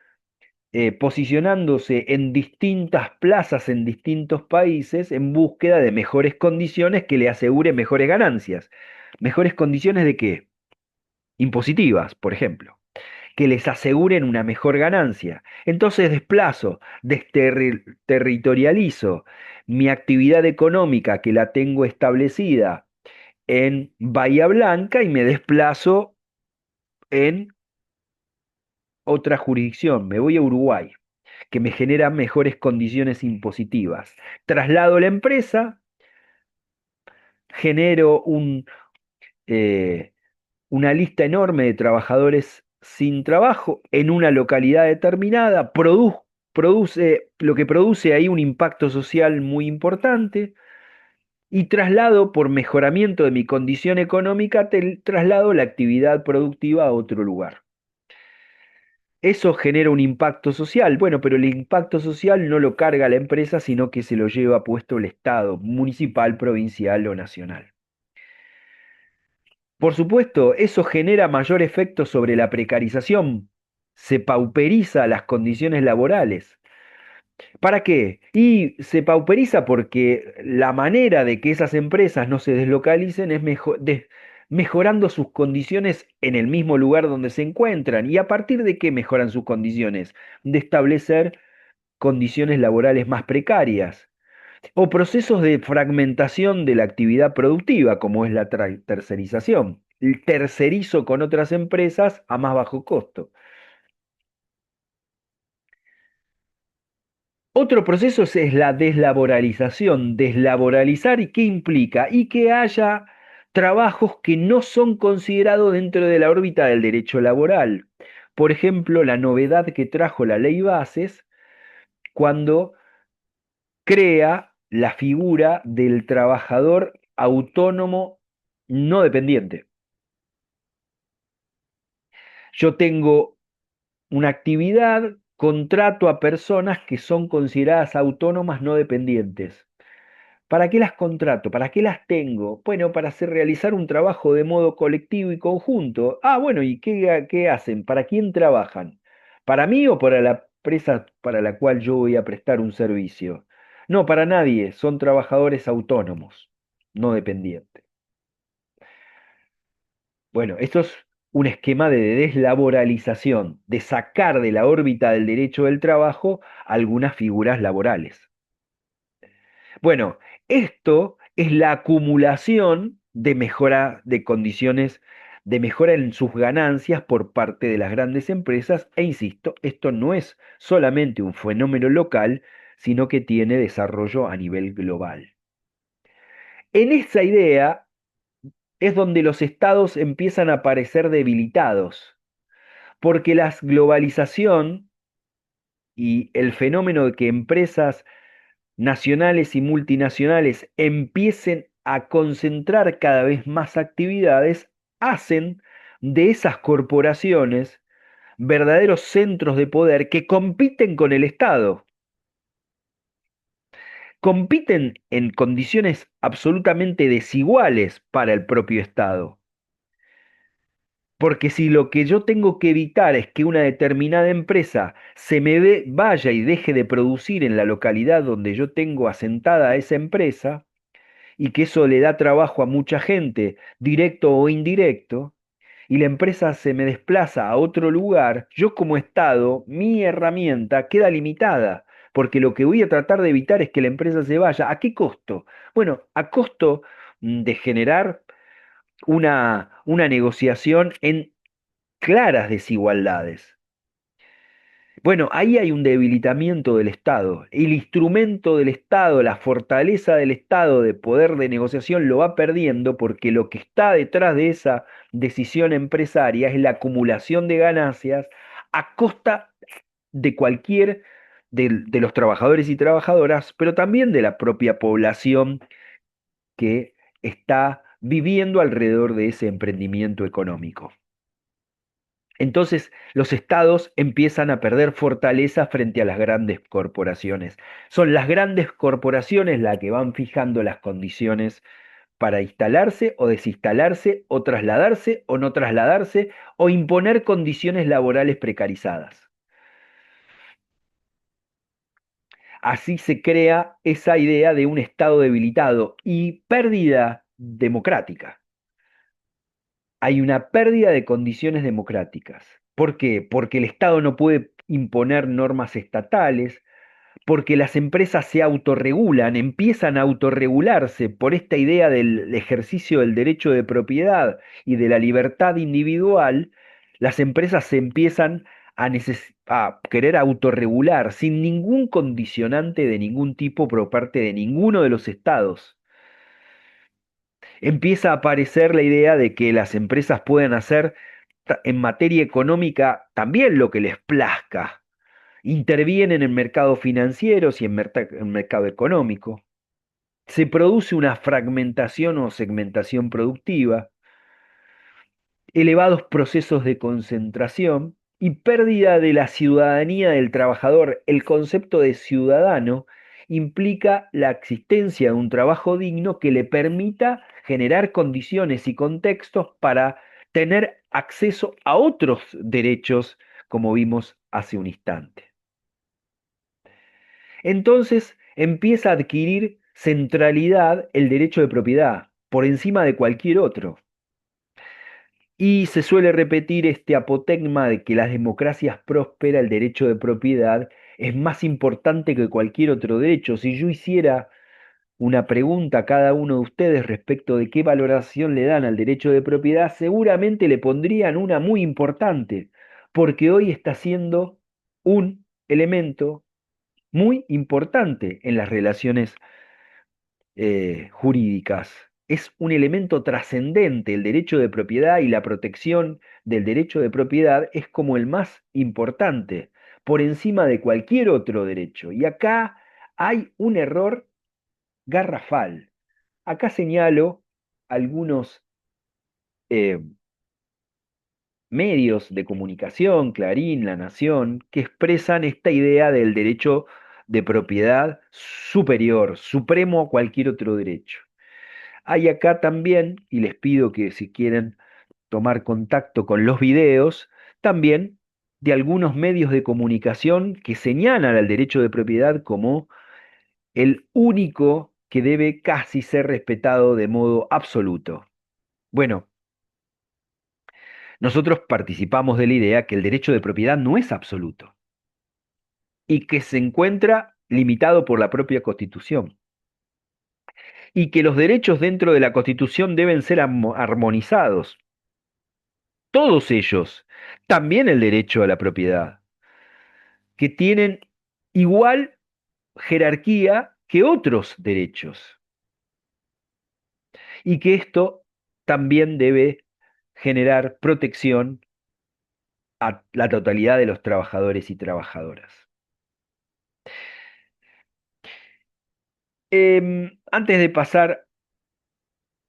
posicionándose en distintas plazas en distintos países en búsqueda de mejores condiciones que le aseguren mejores ganancias. ¿Mejores condiciones de qué? Impositivas, por ejemplo, que les aseguren una mejor ganancia. Entonces desplazo, desterritorializo mi actividad económica que la tengo establecida en Bahía Blanca y me desplazo en otra jurisdicción, me voy a Uruguay, que me genera mejores condiciones impositivas. Traslado la empresa, genero eh, una lista enorme de trabajadores sin trabajo en una localidad determinada, produce, lo que produce ahí un impacto social muy importante, y traslado por mejoramiento de mi condición económica, traslado la actividad productiva a otro lugar. Eso genera un impacto social. Bueno, pero el impacto social no lo carga la empresa, sino que se lo lleva puesto el Estado, municipal, provincial o nacional. Por supuesto, eso genera mayor efecto sobre la precarización. Se pauperiza las condiciones laborales. ¿Para qué? Y se pauperiza porque la manera de que esas empresas no se deslocalicen es mejorando sus condiciones en el mismo lugar donde se encuentran. ¿Y a partir de qué mejoran sus condiciones? De establecer condiciones laborales más precarias o procesos de fragmentación de la actividad productiva, como es la tercerización. El tercerizo con otras empresas a más bajo costo. Otro proceso es la deslaboralización. Deslaboralizar, ¿y qué implica? Y que haya trabajos que no son considerados dentro de la órbita del derecho laboral. Por ejemplo, la novedad que trajo la ley Bases cuando crea la figura del trabajador autónomo no dependiente. Yo tengo una actividad, contrato a personas que son consideradas autónomas no dependientes. ¿Para qué las contrato? ¿Para qué las tengo? Bueno, para hacer realizar un trabajo de modo colectivo y conjunto. Ah, bueno, ¿y qué hacen? ¿Para quién trabajan? ¿Para mí o para la empresa para la cual yo voy a prestar un servicio? No, para nadie. Son trabajadores autónomos, no dependientes. Bueno, esto es un esquema de deslaboralización, de sacar de la órbita del derecho del trabajo algunas figuras laborales. Bueno, esto es la acumulación de mejora de condiciones, de mejora en sus ganancias por parte de las grandes empresas, e insisto, esto no es solamente un fenómeno local, sino que tiene desarrollo a nivel global. En esa idea es donde los estados empiezan a aparecer debilitados, porque la globalización y el fenómeno de que empresas nacionales y multinacionales empiecen a concentrar cada vez más actividades, hacen de esas corporaciones verdaderos centros de poder que compiten con el Estado, compiten en condiciones absolutamente desiguales para el propio Estado. Porque si lo que yo tengo que evitar es que una determinada empresa vaya y deje de producir en la localidad donde yo tengo asentada esa empresa, y que eso le da trabajo a mucha gente, directo o indirecto, y la empresa se me desplaza a otro lugar, yo como Estado, mi herramienta queda limitada, porque lo que voy a tratar de evitar es que la empresa se vaya. ¿A qué costo? Bueno, a costo de generar una negociación en claras desigualdades. Bueno, ahí hay un debilitamiento del Estado. El instrumento del Estado, la fortaleza del Estado de poder de negociación lo va perdiendo porque lo que está detrás de esa decisión empresaria es la acumulación de ganancias a costa de cualquier de los trabajadores y trabajadoras, pero también de la propia población que está viviendo alrededor de ese emprendimiento económico. Entonces, los estados empiezan a perder fortaleza frente a las grandes corporaciones. Son las grandes corporaciones las que van fijando las condiciones para instalarse o desinstalarse o trasladarse o no trasladarse o imponer condiciones laborales precarizadas. Así se crea esa idea de un estado debilitado y pérdida democrática. Hay una pérdida de condiciones democráticas. ¿Por qué? Porque el Estado no puede imponer normas estatales, porque las empresas se autorregulan, empiezan a autorregularse por esta idea del ejercicio del derecho de propiedad y de la libertad individual. Las empresas se empiezan a querer autorregular sin ningún condicionante de ningún tipo por parte de ninguno de los estados. Empieza a aparecer la idea de que las empresas pueden hacer en materia económica también lo que les plazca. Intervienen en mercados financieros y en mercado económico. Se produce una fragmentación o segmentación productiva, elevados procesos de concentración y pérdida de la ciudadanía del trabajador. El concepto de ciudadano implica la existencia de un trabajo digno que le permita generar condiciones y contextos para tener acceso a otros derechos, como vimos hace un instante. Entonces empieza a adquirir centralidad el derecho de propiedad por encima de cualquier otro. Y se suele repetir este apotegma de que las democracias prósperas, el derecho de propiedad, es más importante que cualquier otro derecho. Si yo hiciera una pregunta a cada uno de ustedes respecto de qué valoración le dan al derecho de propiedad, seguramente le pondrían una muy importante, porque hoy está siendo un elemento muy importante en las relaciones jurídicas. Es un elemento trascendente. El derecho de propiedad y la protección del derecho de propiedad es como el más importante, por encima de cualquier otro derecho. Y acá hay un error garrafal. Acá señalo algunos eh, medios de comunicación, Clarín, La Nación, que expresan esta idea del derecho de propiedad superior, supremo a cualquier otro derecho. Hay acá también, y les pido que si quieren tomar contacto con los videos, también de algunos medios de comunicación que señalan al derecho de propiedad como el único que debe casi ser respetado de modo absoluto. Bueno, nosotros participamos de la idea que el derecho de propiedad no es absoluto y que se encuentra limitado por la propia Constitución y que los derechos dentro de la Constitución deben ser armonizados, todos ellos, también el derecho a la propiedad, que tienen igual jerarquía que otros derechos y que esto también debe generar protección a la totalidad de los trabajadores y trabajadoras. Antes de pasar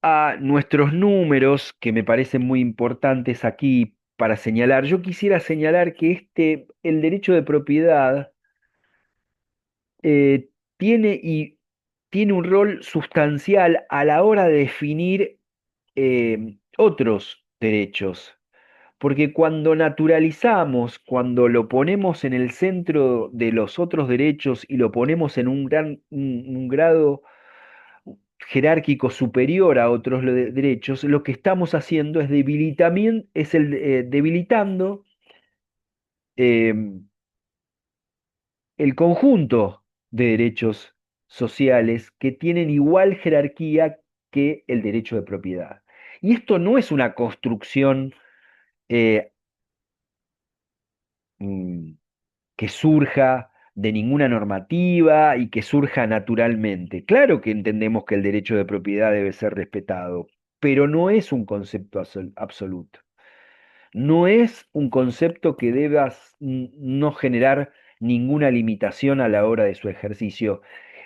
a nuestros números, que me parecen muy importantes aquí para señalar, yo quisiera señalar que el derecho de propiedad eh, tiene, tiene un rol sustancial a la hora de definir otros derechos. Porque cuando naturalizamos, cuando lo ponemos en el centro de los otros derechos y lo ponemos en un grado jerárquico superior a otros derechos, lo que estamos haciendo es debilitando em, el conjunto de derechos sociales que tienen igual jerarquía que el derecho de propiedad. Y esto no es una construcción eh, mm, que surja de ninguna normativa y que surja naturalmente. Claro que entendemos que el derecho de propiedad debe ser respetado, pero no es un concepto absoluto. No es un concepto que debas no generar ninguna limitación a la hora de su ejercicio.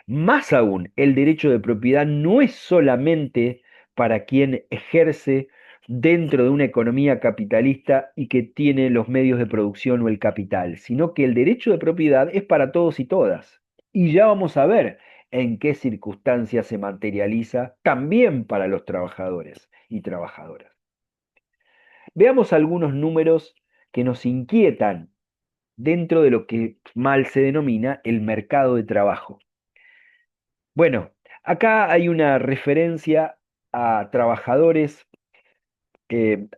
Más aún, el derecho de propiedad no es solamente para quien ejerce dentro de una economía capitalista y que tiene los medios de producción o el capital, sino que el derecho de propiedad es para todos y todas. Y ya vamos a ver en qué circunstancias se materializa también para los trabajadores y trabajadoras. Veamos algunos números que nos inquietan dentro de lo que mal se denomina el mercado de trabajo. Bueno, acá hay una referencia a trabajadores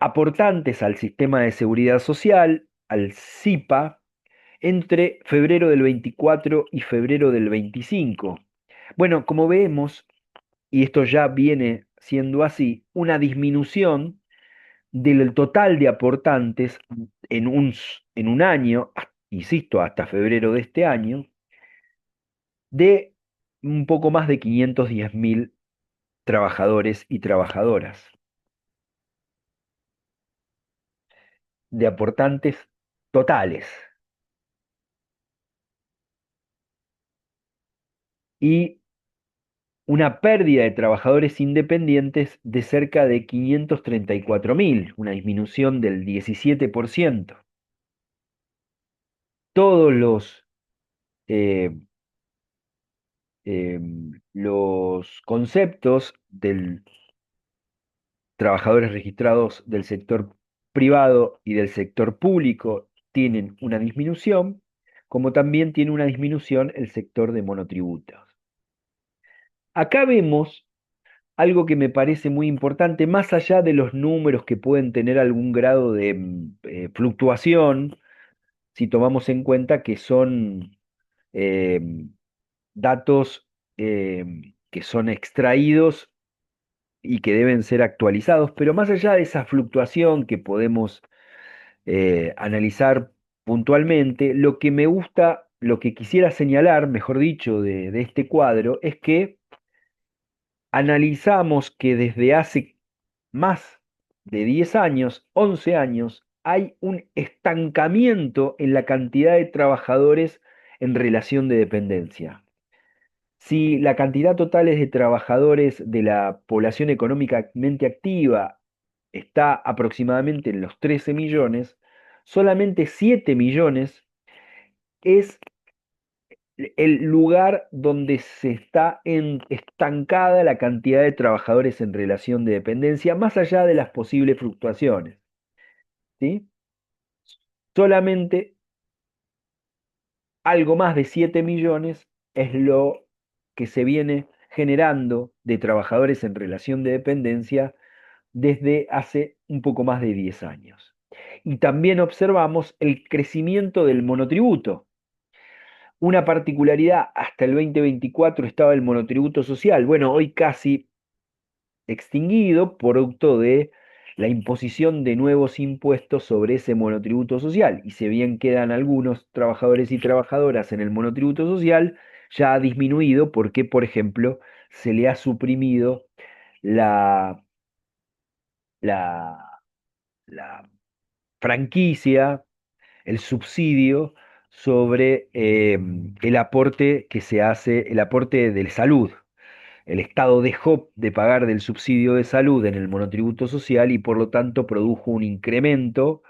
aportantes al sistema de seguridad social, al SIPA, entre febrero del 24 y febrero del 25. Bueno, como vemos, y esto ya viene siendo así, una disminución del total de aportantes en un año, insisto, hasta febrero de este año, de un poco más de 510.000 trabajadores y trabajadoras, de aportantes totales, y una pérdida de trabajadores independientes de cerca de 534.000, una disminución del 17%. Todos eh, los conceptos del trabajadores registrados del sector privado y del sector público tienen una disminución, como también tiene una disminución el sector de monotributos. Acá vemos algo que me parece muy importante, más allá de los números que pueden tener algún grado de fluctuación, si tomamos en cuenta que son em, datos que son extraídos y que deben ser actualizados, pero más allá de esa fluctuación que podemos analizar puntualmente, lo que me gusta lo que quisiera señalar, mejor dicho, de este cuadro, es que analizamos que desde hace más de 10 años, 11 años, hay un estancamiento en la cantidad de trabajadores en relación de dependencia. Si la cantidad total de trabajadores de la población económicamente activa está aproximadamente en los 13 millones, solamente 7 millones es el lugar donde se está estancada la cantidad de trabajadores en relación de dependencia, más allá de las posibles fluctuaciones, ¿sí? Solamente algo más de 7 millones es lo que se viene generando de trabajadores en relación de dependencia desde hace un poco más de 10 años. Y también observamos el crecimiento del monotributo. Una particularidad, hasta el 2024 estaba el monotributo social. Bueno, hoy casi extinguido, producto de la imposición de nuevos impuestos sobre ese monotributo social. Y si bien quedan algunos trabajadores y trabajadoras en el monotributo social, ya ha disminuido porque, por ejemplo, se le ha suprimido la, la, la franquicia, el subsidio sobre el aporte que se hace, el aporte de salud. El Estado dejó de pagar del subsidio de salud en el monotributo social y por lo tanto produjo un incremento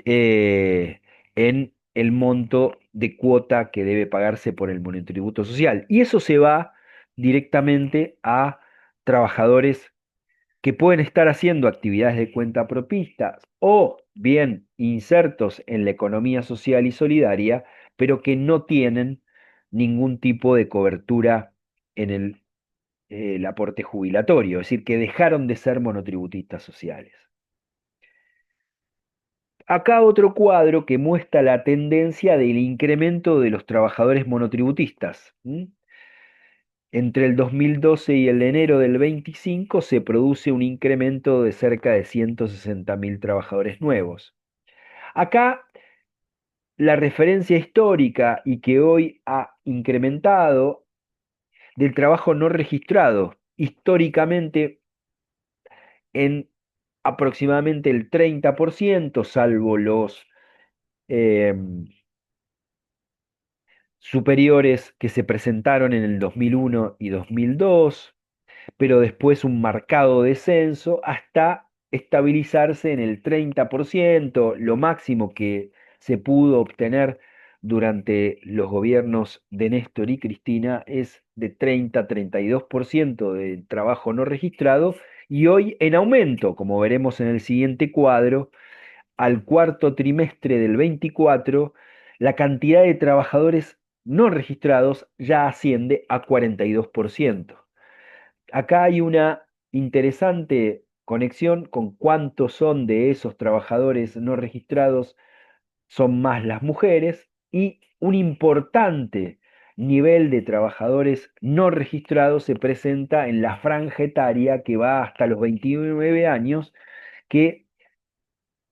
eh, en el monto de cuota que debe pagarse por el monotributo social. Y eso se va directamente a trabajadores que pueden estar haciendo actividades de cuenta propista o bien insertos en la economía social y solidaria, pero que no tienen ningún tipo de cobertura en el aporte jubilatorio, es decir, que dejaron de ser monotributistas sociales. Acá otro cuadro que muestra la tendencia del incremento de los trabajadores monotributistas. Entre el 2012 y el de enero del 25 se produce un incremento de cerca de 160.000 trabajadores nuevos. Acá la referencia histórica y que hoy ha incrementado del trabajo no registrado, históricamente en aproximadamente el 30%, salvo los eh, superiores que se presentaron en el 2001 y 2002, pero después un marcado descenso hasta estabilizarse en el 30%, lo máximo que se pudo obtener durante los gobiernos de Néstor y Cristina es de 30-32% de trabajo no registrado y hoy en aumento, como veremos en el siguiente cuadro, al cuarto trimestre del 24, la cantidad de trabajadores no registrados ya asciende a 42%. Acá hay una interesante conexión con cuántos son de esos trabajadores no registrados, son más las mujeres, y un importante nivel de trabajadores no registrados se presenta en la franja etaria que va hasta los 29 años, que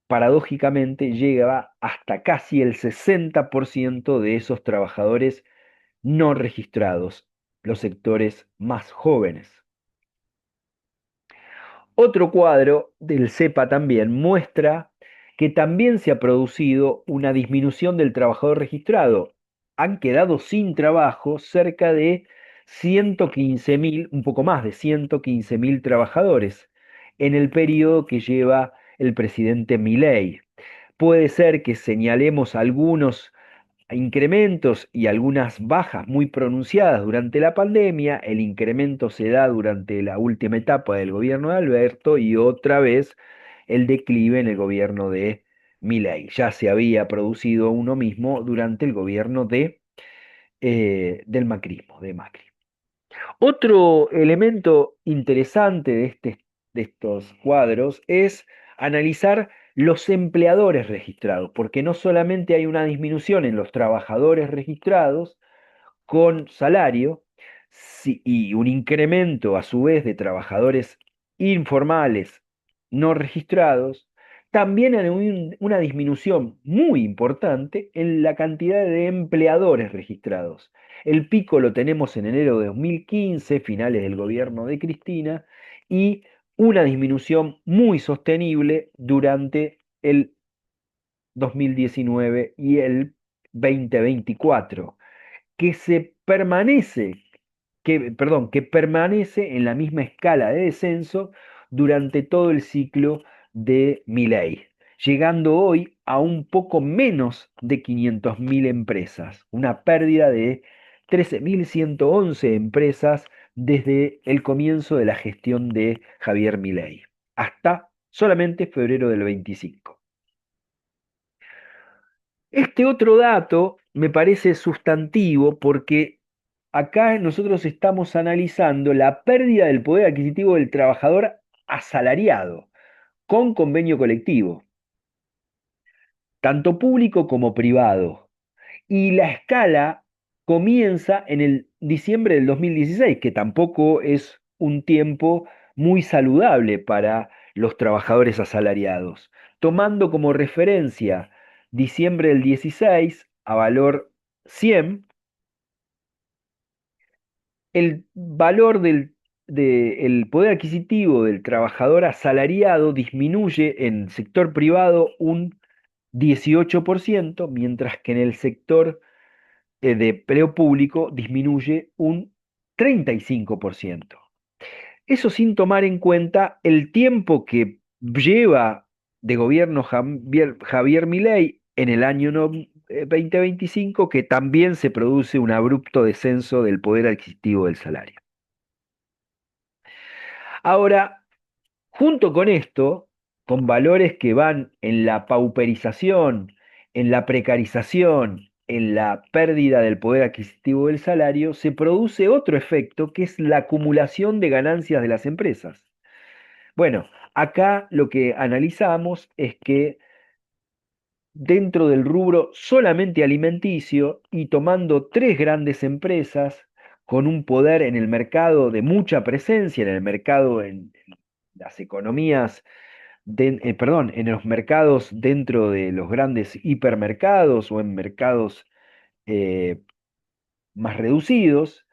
paradójicamente llega hasta casi el 60% de esos trabajadores no registrados, los sectores más jóvenes. Otro cuadro del CEPA también muestra que también se ha producido una disminución del trabajador registrado. Han quedado sin trabajo cerca de 115.000, un poco más de 115.000 trabajadores en el periodo que lleva el presidente Milei. Puede ser que señalemos algunos incrementos y algunas bajas muy pronunciadas durante la pandemia. El incremento se da durante la última etapa del gobierno de Alberto y otra vez el declive en el gobierno de Milei. Ya se había producido uno mismo durante el gobierno del macrismo, de Macri. Otro elemento interesante de estos cuadros es analizar los empleadores registrados, porque no solamente hay una disminución en los trabajadores registrados con salario y un incremento a su vez de trabajadores informales no registrados, también hay una disminución muy importante en la cantidad de empleadores registrados. El pico lo tenemos en enero de 2015, finales del gobierno de Cristina, y una disminución muy sostenible durante el 2019 y el 2024, que se permanece, que permanece en la misma escala de descenso durante todo el ciclo de Milei, llegando hoy a un poco menos de 500.000 empresas, una pérdida de 13.111 empresas desde el comienzo de la gestión de Javier Milei, hasta solamente febrero del 25. Este otro dato me parece sustantivo porque acá nosotros estamos analizando la pérdida del poder adquisitivo del trabajador asalariado con convenio colectivo, tanto público como privado. Y la escala comienza en el diciembre del 2016, que tampoco es un tiempo muy saludable para los trabajadores asalariados. Tomando como referencia diciembre del 16 a valor 100, el valor el poder adquisitivo del trabajador asalariado disminuye en el sector privado un 18%, mientras que en el sector de empleo público disminuye un 35%. Eso sin tomar en cuenta el tiempo que lleva de gobierno Javier Milei en el año 2025, que también se produce un abrupto descenso del poder adquisitivo del salario. Ahora, junto con esto, con valores que van en la pauperización, en la precarización, en la pérdida del poder adquisitivo del salario, se produce otro efecto que es la acumulación de ganancias de las empresas. Bueno, acá lo que analizamos es que dentro del rubro solamente alimenticio y tomando tres grandes empresas con un poder en el mercado de mucha presencia, en el mercado, en las economías, perdón, en los mercados dentro de los grandes hipermercados o en mercados eh, más reducidos,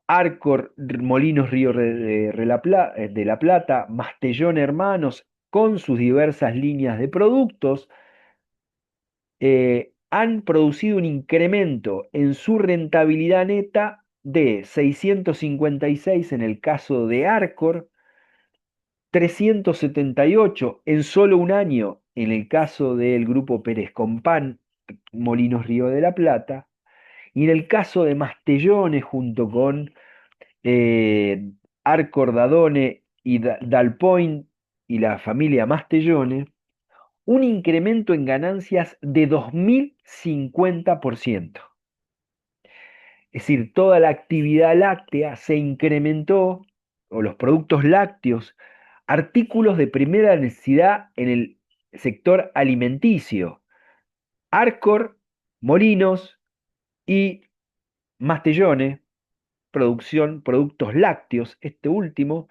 Arcor, Molinos Río de la Plata, Mastellón Hermanos, con sus diversas líneas de productos, han producido un incremento en su rentabilidad neta de 656 en el caso de Arcor, 378 en solo un año en el caso del grupo Pérez Compán, Molinos Río de la Plata, y en el caso de Mastellones junto con eh, Arcor Dadone y Dalpoint y la familia Mastellone, un incremento en ganancias de 2050%. Es decir, toda la actividad láctea se incrementó, o los productos lácteos, artículos de primera necesidad en el sector alimenticio, Arcor, Molinos y Mastellone, productos lácteos, este último,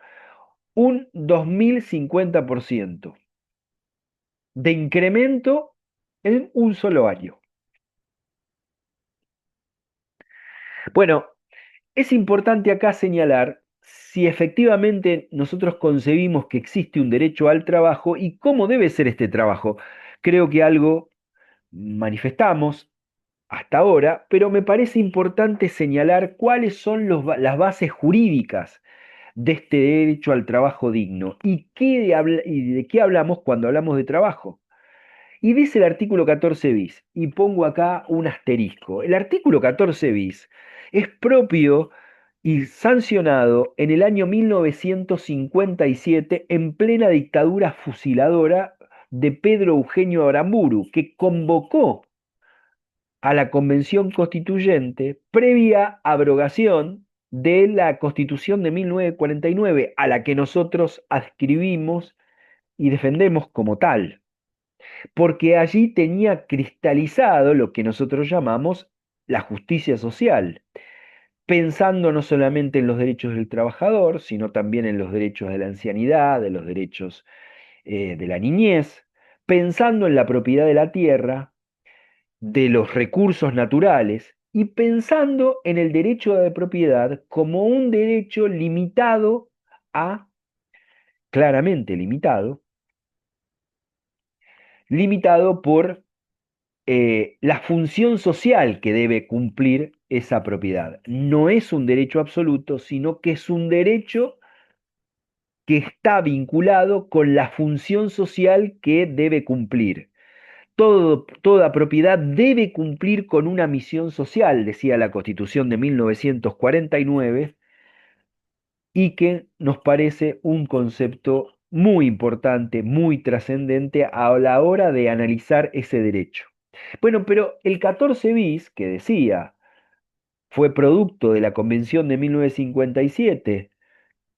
un 2050% de incremento en un solo año. Bueno, es importante acá señalar si efectivamente nosotros concebimos que existe un derecho al trabajo y cómo debe ser este trabajo. Creo que algo manifestamos hasta ahora, pero me parece importante señalar cuáles son las bases jurídicas de este derecho al trabajo digno y de qué hablamos cuando hablamos de trabajo. Y dice el artículo 14 bis, y pongo acá un asterisco. El artículo 14 bis es propio y sancionado en el año 1957 en plena dictadura fusiladora de Pedro Eugenio Aramburu, que convocó a la Convención Constituyente previa abrogación de la Constitución de 1949, a la que nosotros adscribimos y defendemos como tal, porque allí tenía cristalizado lo que nosotros llamamos la justicia social, pensando no solamente en los derechos del trabajador, sino también en los derechos de la ancianidad, de los derechos de la niñez, pensando en la propiedad de la tierra, de los recursos naturales y pensando en el derecho de propiedad como un derecho limitado a, claramente limitado por la función social que debe cumplir esa propiedad. No es un derecho absoluto, sino que es un derecho que está vinculado con la función social que debe cumplir. Toda propiedad debe cumplir con una misión social, decía la Constitución de 1949, y que nos parece un concepto muy importante, muy trascendente a la hora de analizar ese derecho. Bueno, pero el 14 bis, que decía, fue producto de la Convención de 1957,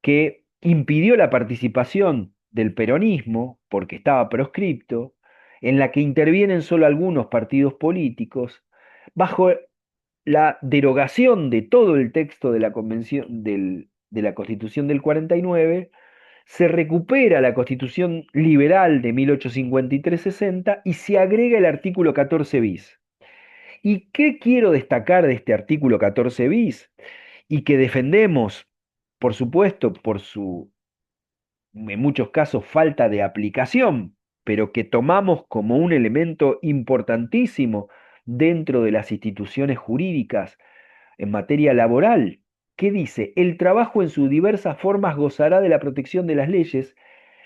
que impidió la participación del peronismo, porque estaba proscripto, en la que intervienen solo algunos partidos políticos, bajo la derogación de todo el texto de la Convención de la Constitución del 49, se recupera la Constitución liberal de 1853-60 y se agrega el artículo 14 bis. ¿Y qué quiero destacar de este artículo 14 bis? Y que defendemos, por supuesto, por su, en muchos casos, falta de aplicación, pero que tomamos como un elemento importantísimo dentro de las instituciones jurídicas en materia laboral, que dice, el trabajo en sus diversas formas gozará de la protección de las leyes,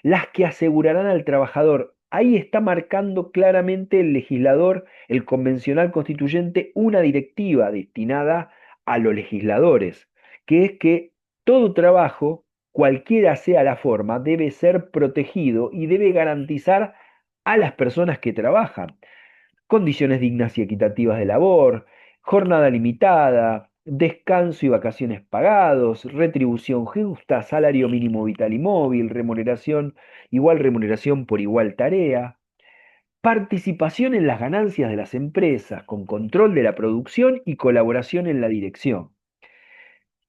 las que asegurarán al trabajador. Ahí está marcando claramente el legislador, el convencional constituyente, una directiva destinada a los legisladores, que es que todo trabajo, cualquiera sea la forma, debe ser protegido y debe garantizar a las personas que trabajan condiciones dignas y equitativas de labor, jornada limitada, descanso y vacaciones pagados, retribución justa, salario mínimo vital y móvil, remuneración, igual remuneración por igual tarea, participación en las ganancias de las empresas con control de la producción y colaboración en la dirección.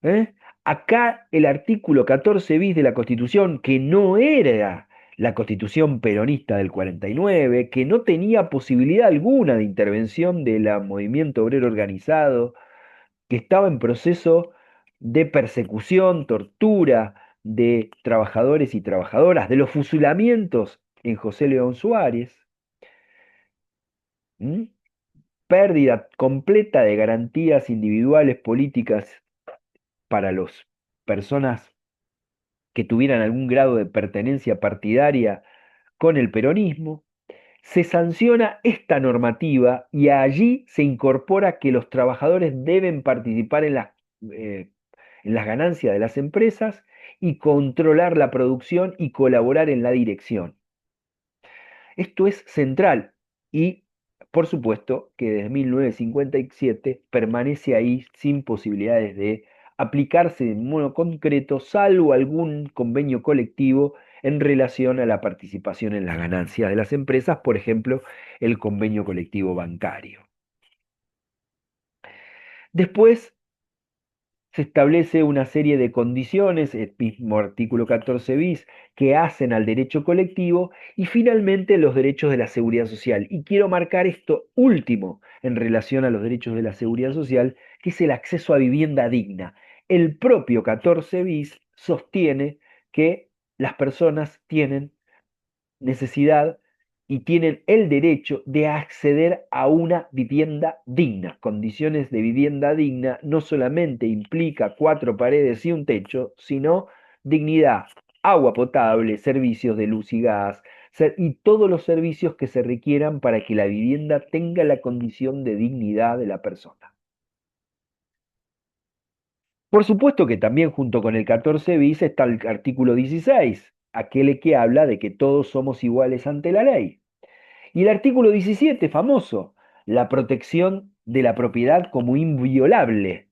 ¿Eh? Acá el artículo 14 bis de la Constitución, que no era la Constitución peronista del 49, que no tenía posibilidad alguna de intervención del movimiento obrero organizado, que estaba en proceso de persecución, tortura de trabajadores y trabajadoras, de los fusilamientos en José León Suárez, ¿m? Pérdida completa de garantías individuales políticas para las personas que tuvieran algún grado de pertenencia partidaria con el peronismo, se sanciona esta normativa y allí se incorpora que los trabajadores deben participar eh, en las ganancias de las empresas y controlar la producción y colaborar en la dirección. Esto es central y, por supuesto, que desde 1957 permanece ahí sin posibilidades de aplicarse en modo concreto, salvo algún convenio colectivo en relación a la participación en las ganancias de las empresas, por ejemplo, el convenio colectivo bancario. Después se establece una serie de condiciones, el mismo artículo 14 bis, que hacen al derecho colectivo y finalmente los derechos de la seguridad social. Y quiero marcar esto último en relación a los derechos de la seguridad social, que es el acceso a vivienda digna. El propio 14 bis sostiene que las personas tienen necesidad y tienen el derecho de acceder a una vivienda digna. Condiciones de vivienda digna no solamente implica cuatro paredes y un techo, sino dignidad, agua potable, servicios de luz y gas, y todos los servicios que se requieran para que la vivienda tenga la condición de dignidad de la persona. Por supuesto que también junto con el 14 bis está el artículo 16, aquel que habla de que todos somos iguales ante la ley. Y el artículo 17, famoso, la protección de la propiedad como inviolable.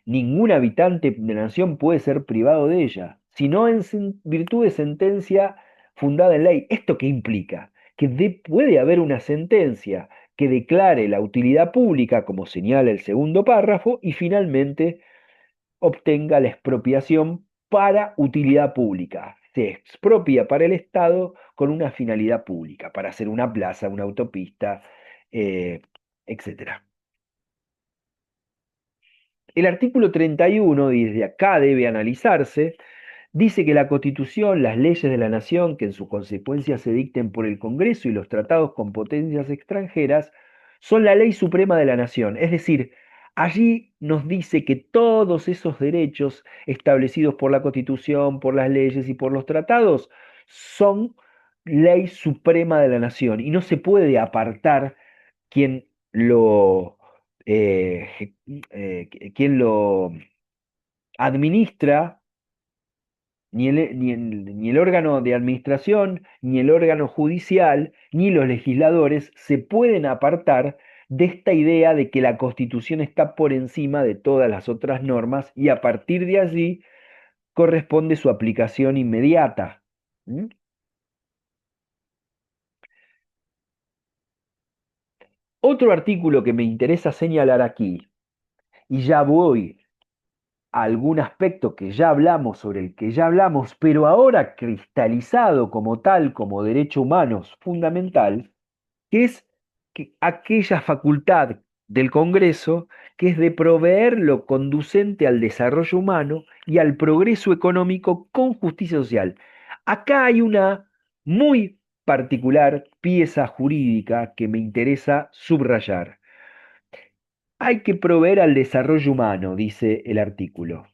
Ningún habitante de la nación puede ser privado de ella, sino en virtud de sentencia fundada en ley. ¿Esto qué implica? Que puede haber una sentencia que declare la utilidad pública, como señala el segundo párrafo, y finalmente obtenga la expropiación para utilidad pública. se expropia para el Estado con una finalidad pública, para hacer una plaza, una autopista, eh, etcétera. El artículo 31, y desde acá debe analizarse, dice que la Constitución, las leyes de la nación, que en su consecuencia se dicten por el Congreso y los tratados con potencias extranjeras, son la ley suprema de la nación. Es decir, allí nos dice que todos esos derechos establecidos por la Constitución, por las leyes y por los tratados son ley suprema de la nación y no se puede apartar quien lo, quien lo administra, ni el órgano de administración, ni el órgano judicial, ni los legisladores se pueden apartar de esta idea de que la Constitución está por encima de todas las otras normas y a partir de allí corresponde su aplicación inmediata. ¿Mm? Otro artículo que me interesa señalar aquí, y ya voy a algún aspecto que ya hablamos, sobre el que ya hablamos, pero ahora cristalizado como tal, como derecho humano fundamental, que es aquella facultad del Congreso que es de proveer lo conducente al desarrollo humano y al progreso económico con justicia social. Acá hay una muy particular pieza jurídica que me interesa subrayar. Hay que proveer al desarrollo humano, dice el artículo.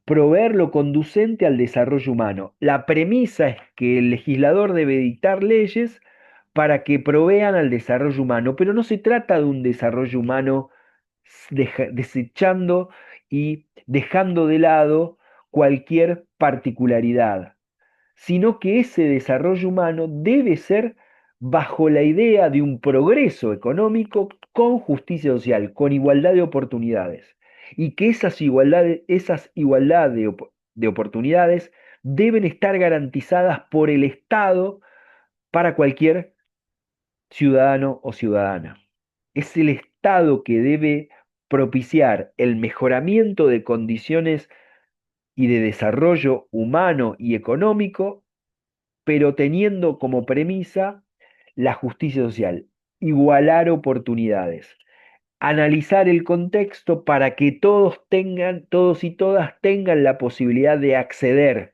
Proveer lo conducente al desarrollo humano. La premisa es que el legislador debe dictar leyes para que provean al desarrollo humano, pero no se trata de un desarrollo humano desechando y dejando de lado cualquier particularidad, sino que ese desarrollo humano debe ser bajo la idea de un progreso económico con justicia social, con igualdad de oportunidades, y que esas igualdades de oportunidades deben estar garantizadas por el Estado para cualquier ciudadano o ciudadana. Es el Estado que debe propiciar el mejoramiento de condiciones y de desarrollo humano y económico, pero teniendo como premisa la justicia social, igualar oportunidades, analizar el contexto para que todos y todas tengan la posibilidad de acceder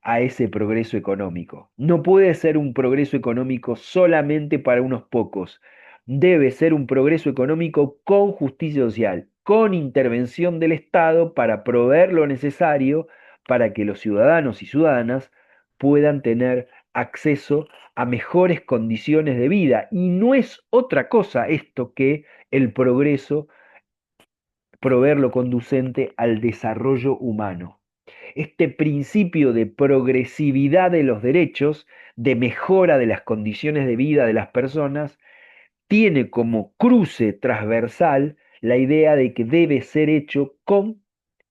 a ese progreso económico. No puede ser un progreso económico solamente para unos pocos. Debe ser un progreso económico con justicia social, con intervención del Estado para proveer lo necesario para que los ciudadanos y ciudadanas puedan tener acceso a mejores condiciones de vida. Y no es otra cosa esto que el progreso, proveer lo conducente al desarrollo humano. Este principio de progresividad de los derechos, de mejora de las condiciones de vida de las personas, tiene como cruce transversal la idea de que debe ser hecho con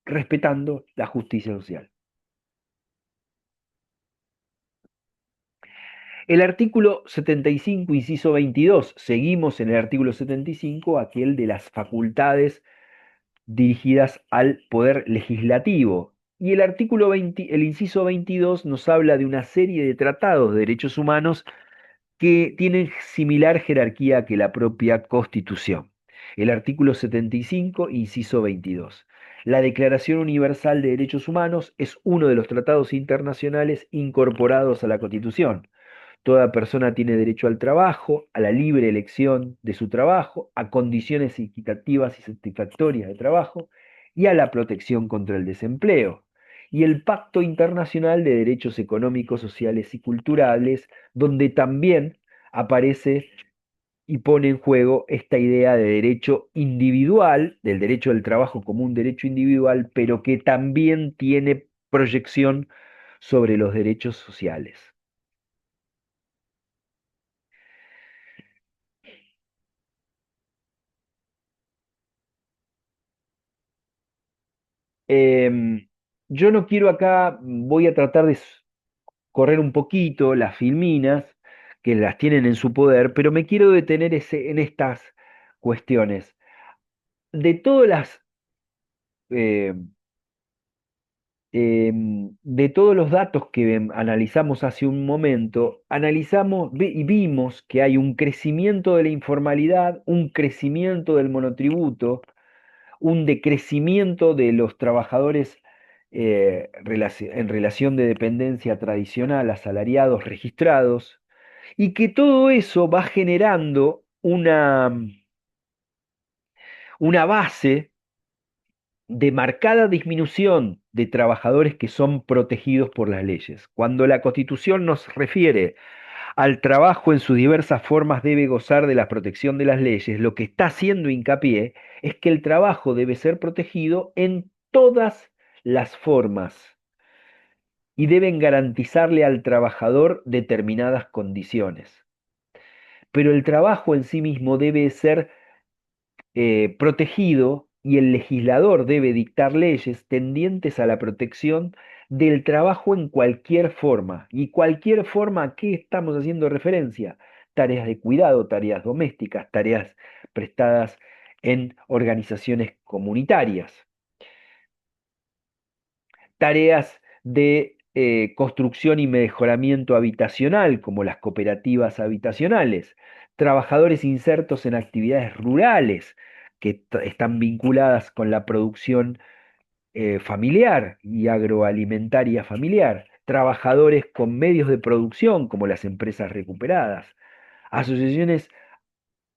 respetando la justicia social. El artículo 75, inciso 22, seguimos en el artículo 75, aquel de las facultades dirigidas al poder legislativo. Y el artículo 20, el inciso 22 nos habla de una serie de tratados de derechos humanos que tienen similar jerarquía que la propia Constitución. El artículo 75, inciso 22. La Declaración Universal de Derechos Humanos es uno de los tratados internacionales incorporados a la Constitución. Toda persona tiene derecho al trabajo, a la libre elección de su trabajo, a condiciones equitativas y satisfactorias de trabajo y a la protección contra el desempleo. Y el Pacto Internacional de Derechos Económicos, Sociales y Culturales, donde también aparece y pone en juego esta idea de derecho individual, del derecho del trabajo como un derecho individual, pero que también tiene proyección sobre los derechos sociales. Em, yo no quiero acá, voy a tratar de correr un poquito las filminas que las tienen en su poder, pero me quiero detener en estas cuestiones. De todas las de todos los datos que analizamos hace un momento, y vimos que hay un crecimiento de la informalidad, un crecimiento del monotributo, un decrecimiento de los trabajadores en relación de dependencia tradicional, asalariados, registrados, y que todo eso va generando una base de marcada disminución de trabajadores que son protegidos por las leyes. Cuando la Constitución nos refiere al trabajo en sus diversas formas debe gozar de la protección de las leyes, lo que está haciendo hincapié es que el trabajo debe ser protegido en todas las formas y deben garantizarle al trabajador determinadas condiciones. Pero el trabajo en sí mismo debe ser protegido y el legislador debe dictar leyes tendientes a la protección del trabajo en cualquier forma. ¿Y cualquier forma a qué estamos haciendo referencia? Tareas de cuidado, tareas domésticas, tareas prestadas en organizaciones comunitarias, tareas de construcción y mejoramiento habitacional, como las cooperativas habitacionales, trabajadores insertos en actividades rurales que están vinculadas con la producción familiar y agroalimentaria familiar, trabajadores con medios de producción, como las empresas recuperadas, asociaciones,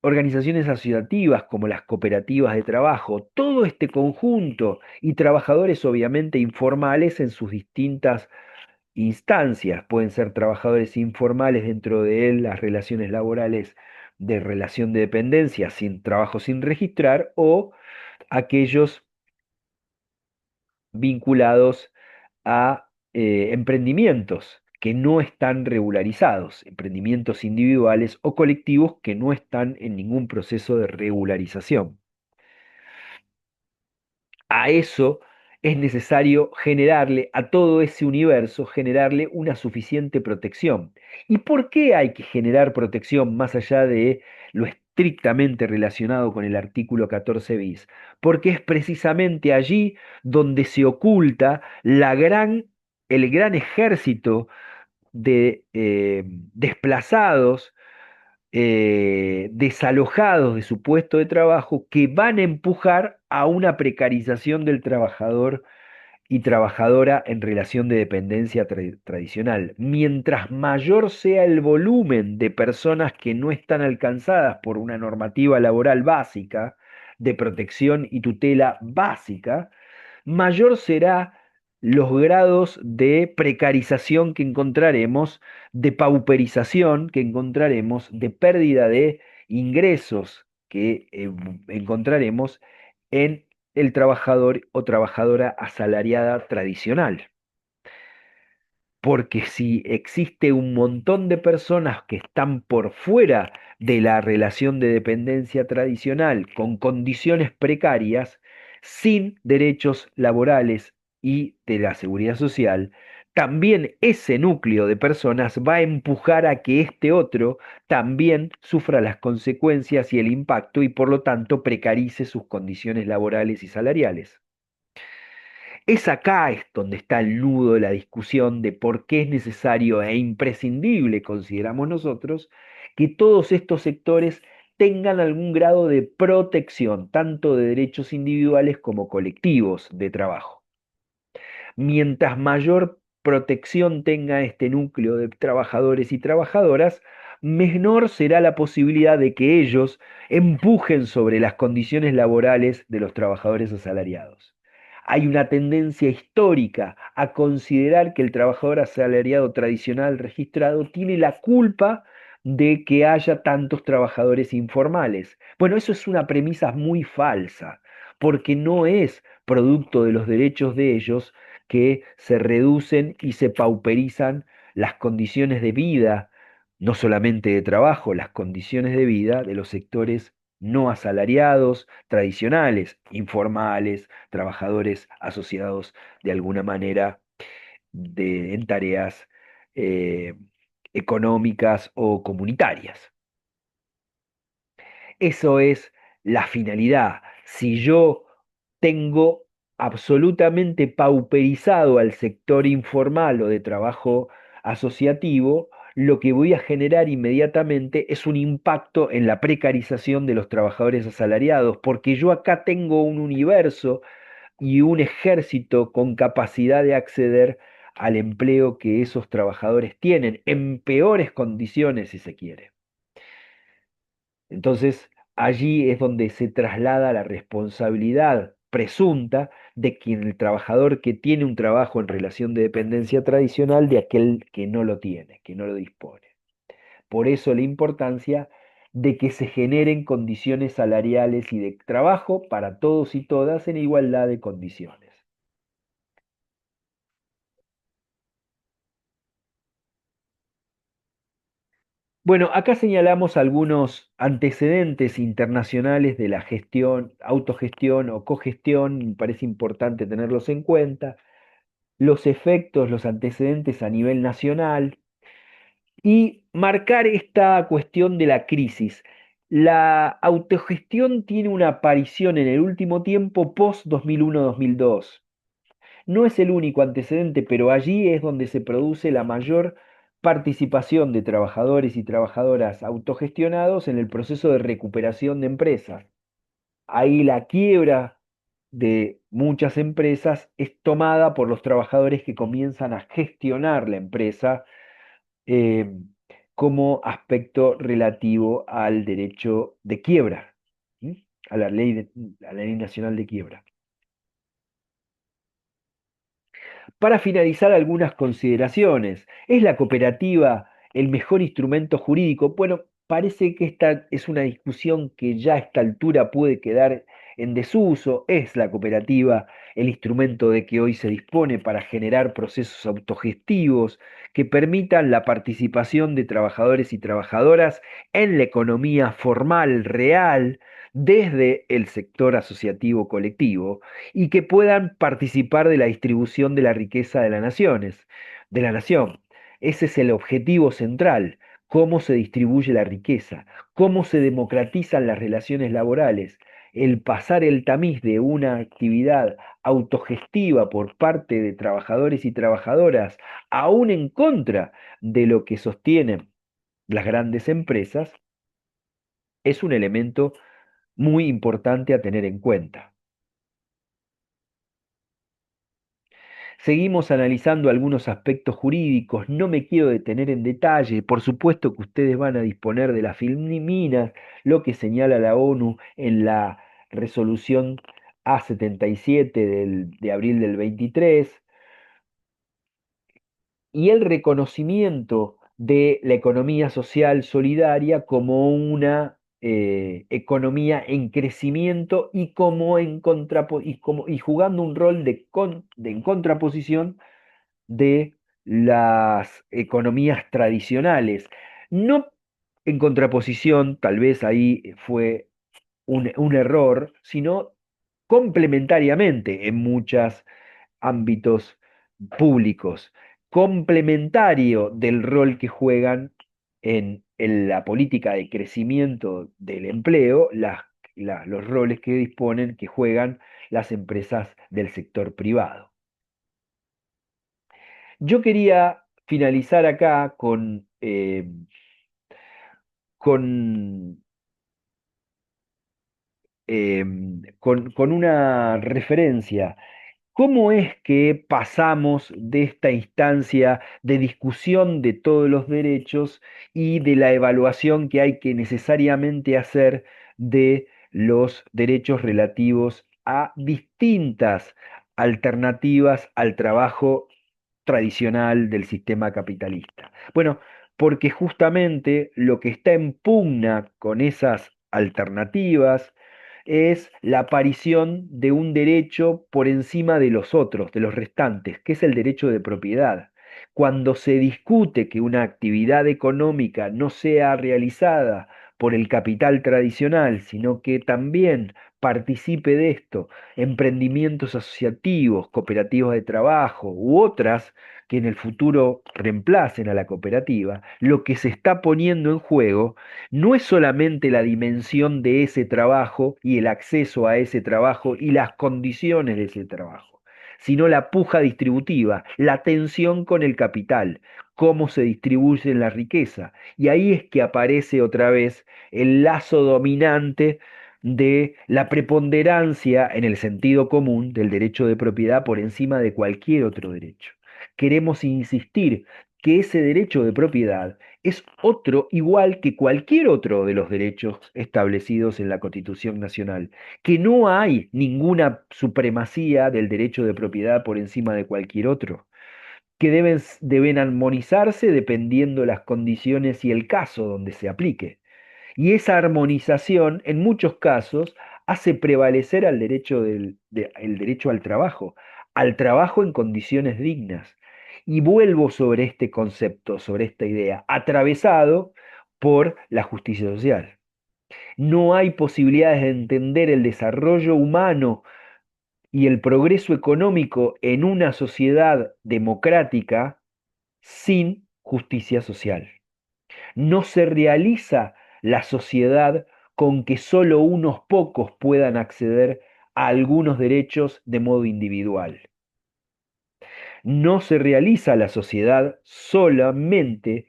organizaciones asociativas como las cooperativas de trabajo, todo este conjunto y trabajadores obviamente informales en sus distintas instancias. Pueden ser trabajadores informales dentro de él, las relaciones laborales de relación de dependencia, sin trabajo sin registrar, o aquellos vinculados a emprendimientos que no están regularizados, emprendimientos individuales o colectivos que no están en ningún proceso de regularización. A eso es necesario generarle, a todo ese universo, generarle una suficiente protección. ¿Y por qué hay que generar protección más allá de lo estrictamente relacionado con el artículo 14 bis? Porque es precisamente allí donde se oculta el gran ejército de desplazados, desalojados de su puesto de trabajo que van a empujar a una precarización del trabajador y trabajadora en relación de dependencia tradicional. Mientras mayor sea el volumen de personas que no están alcanzadas por una normativa laboral básica, de protección y tutela básica, mayor será los grados de precarización que encontraremos, de pauperización que encontraremos, de pérdida de ingresos que encontraremos en el trabajador o trabajadora asalariada tradicional. Porque si existe un montón de personas que están por fuera de la relación de dependencia tradicional, con condiciones precarias, sin derechos laborales y de la seguridad social, también ese núcleo de personas va a empujar a que este otro también sufra las consecuencias y el impacto y por lo tanto precarice sus condiciones laborales y salariales. Es acá es donde está el nudo de la discusión de por qué es necesario e imprescindible, consideramos nosotros, que todos estos sectores tengan algún grado de protección, tanto de derechos individuales como colectivos de trabajo. Mientras mayor protección tenga este núcleo de trabajadores y trabajadoras, menor será la posibilidad de que ellos empujen sobre las condiciones laborales de los trabajadores asalariados. Hay una tendencia histórica a considerar que el trabajador asalariado tradicional registrado tiene la culpa de que haya tantos trabajadores informales. Bueno, eso es una premisa muy falsa, porque no es producto de los derechos de ellos que se reducen y se pauperizan las condiciones de vida, no solamente de trabajo, las condiciones de vida de los sectores no asalariados, tradicionales, informales, trabajadores asociados de alguna manera en tareas eh, económicas o comunitarias. Eso es la finalidad. Si yo tengo absolutamente pauperizado al sector informal o de trabajo asociativo, lo que voy a generar inmediatamente es un impacto en la precarización de los trabajadores asalariados, porque yo acá tengo un universo y un ejército con capacidad de acceder al empleo que esos trabajadores tienen, en peores condiciones, si se quiere. Entonces, allí es donde se traslada la responsabilidad presunta de quien el trabajador que tiene un trabajo en relación de dependencia tradicional de aquel que no lo tiene, que no lo dispone. Por eso la importancia de que se generen condiciones salariales y de trabajo para todos y todas en igualdad de condiciones. Bueno, acá señalamos algunos antecedentes internacionales de la gestión, autogestión o cogestión, me parece importante tenerlos en cuenta, los efectos, los antecedentes a nivel nacional y marcar esta cuestión de la crisis. La autogestión tiene una aparición en el último tiempo post 2001-2002. No es el único antecedente, pero allí es donde se produce la mayor participación de trabajadores y trabajadoras autogestionados en el proceso de recuperación de empresas. Ahí la quiebra de muchas empresas es tomada por los trabajadores que comienzan a gestionar la empresa eh, como aspecto relativo al derecho de quiebra, ¿sí? A la ley, a la ley nacional de quiebra. Para finalizar, algunas consideraciones. ¿Es la cooperativa el mejor instrumento jurídico? Bueno, parece que esta es una discusión que ya a esta altura puede quedar en desuso. ¿Es la cooperativa el instrumento de que hoy se dispone para generar procesos autogestivos que permitan la participación de trabajadores y trabajadoras en la economía formal, real, desde el sector asociativo colectivo? Y que puedan participar de la distribución de la riqueza de las naciones, de la nación. Ese es el objetivo central, cómo se distribuye la riqueza, cómo se democratizan las relaciones laborales, el pasar el tamiz de una actividad autogestiva por parte de trabajadores y trabajadoras, aún en contra de lo que sostienen las grandes empresas, es un elemento muy importante a tener en cuenta. Seguimos analizando algunos aspectos jurídicos, no me quiero detener en detalle, por supuesto que ustedes van a disponer de las filminas, lo que señala la ONU en la resolución A77 de abril del 23, y el reconocimiento de la economía social solidaria como una economía en crecimiento y como y jugando un rol en contraposición de las economías tradicionales. No en contraposición, tal vez ahí fue un error, sino complementariamente en muchos ámbitos públicos, complementario del rol que juegan en la política de crecimiento del empleo, los roles que disponen, que juegan las empresas del sector privado. Yo quería finalizar acá con, con una referencia. ¿Cómo es que pasamos de esta instancia de discusión de todos los derechos y de la evaluación que hay que necesariamente hacer de los derechos relativos a distintas alternativas al trabajo tradicional del sistema capitalista? Bueno, porque justamente lo que está en pugna con esas alternativas es la aparición de un derecho por encima de los otros, de los restantes, que es el derecho de propiedad. Cuando se discute que una actividad económica no sea realizada por el capital tradicional, sino que también participe de esto, emprendimientos asociativos, cooperativas de trabajo u otras que en el futuro reemplacen a la cooperativa, lo que se está poniendo en juego no es solamente la dimensión de ese trabajo y el acceso a ese trabajo y las condiciones de ese trabajo, sino la puja distributiva, la tensión con el capital, cómo se distribuye la riqueza. Y ahí es que aparece otra vez el lazo dominante de la preponderancia en el sentido común del derecho de propiedad por encima de cualquier otro derecho. Queremos insistir que ese derecho de propiedad es otro igual que cualquier otro de los derechos establecidos en la Constitución Nacional, que no hay ninguna supremacía del derecho de propiedad por encima de cualquier otro, que deben armonizarse dependiendo las condiciones y el caso donde se aplique. Y esa armonización, en muchos casos, hace prevalecer el derecho al trabajo en condiciones dignas. Y vuelvo sobre este concepto, sobre esta idea, atravesado por la justicia social. No hay posibilidades de entender el desarrollo humano y el progreso económico en una sociedad democrática sin justicia social. No se realiza la sociedad con que solo unos pocos puedan acceder a algunos derechos de modo individual. No se realiza la sociedad solamente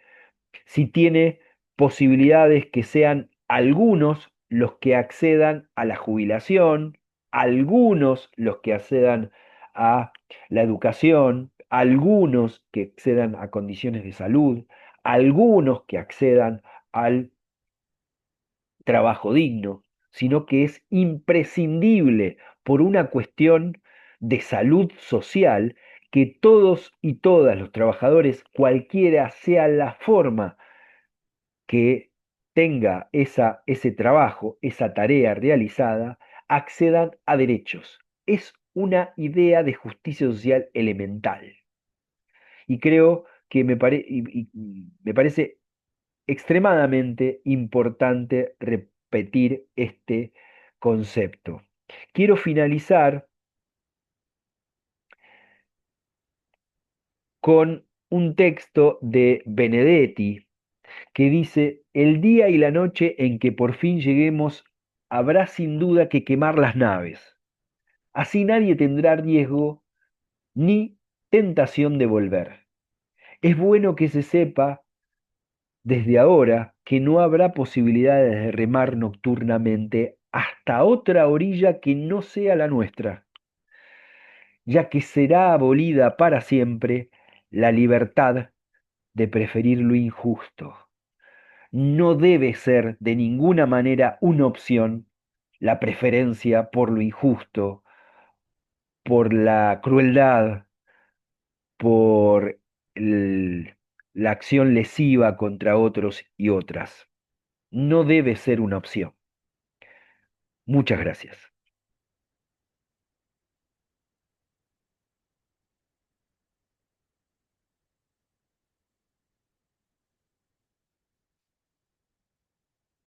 si tiene posibilidades que sean algunos los que accedan a la jubilación, algunos los que accedan a la educación, algunos que accedan a condiciones de salud, algunos que accedan al trabajo digno, sino que es imprescindible por una cuestión de salud social que todos y todas los trabajadores, cualquiera sea la forma que tenga ese trabajo, esa tarea realizada, accedan a derechos. Es una idea de justicia social elemental. Y creo que me parece extremadamente importante repetir este concepto. Quiero finalizar con un texto de Benedetti que dice, el día y la noche en que por fin lleguemos, habrá sin duda que quemar las naves. Así nadie tendrá riesgo ni tentación de volver. Es bueno que se sepa desde ahora que no habrá posibilidades de remar nocturnamente hasta otra orilla que no sea la nuestra, ya que será abolida para siempre la libertad de preferir lo injusto. No debe ser de ninguna manera una opción la preferencia por lo injusto, por la crueldad, por el- la acción lesiva contra otros y otras. No debe ser una opción. Muchas gracias.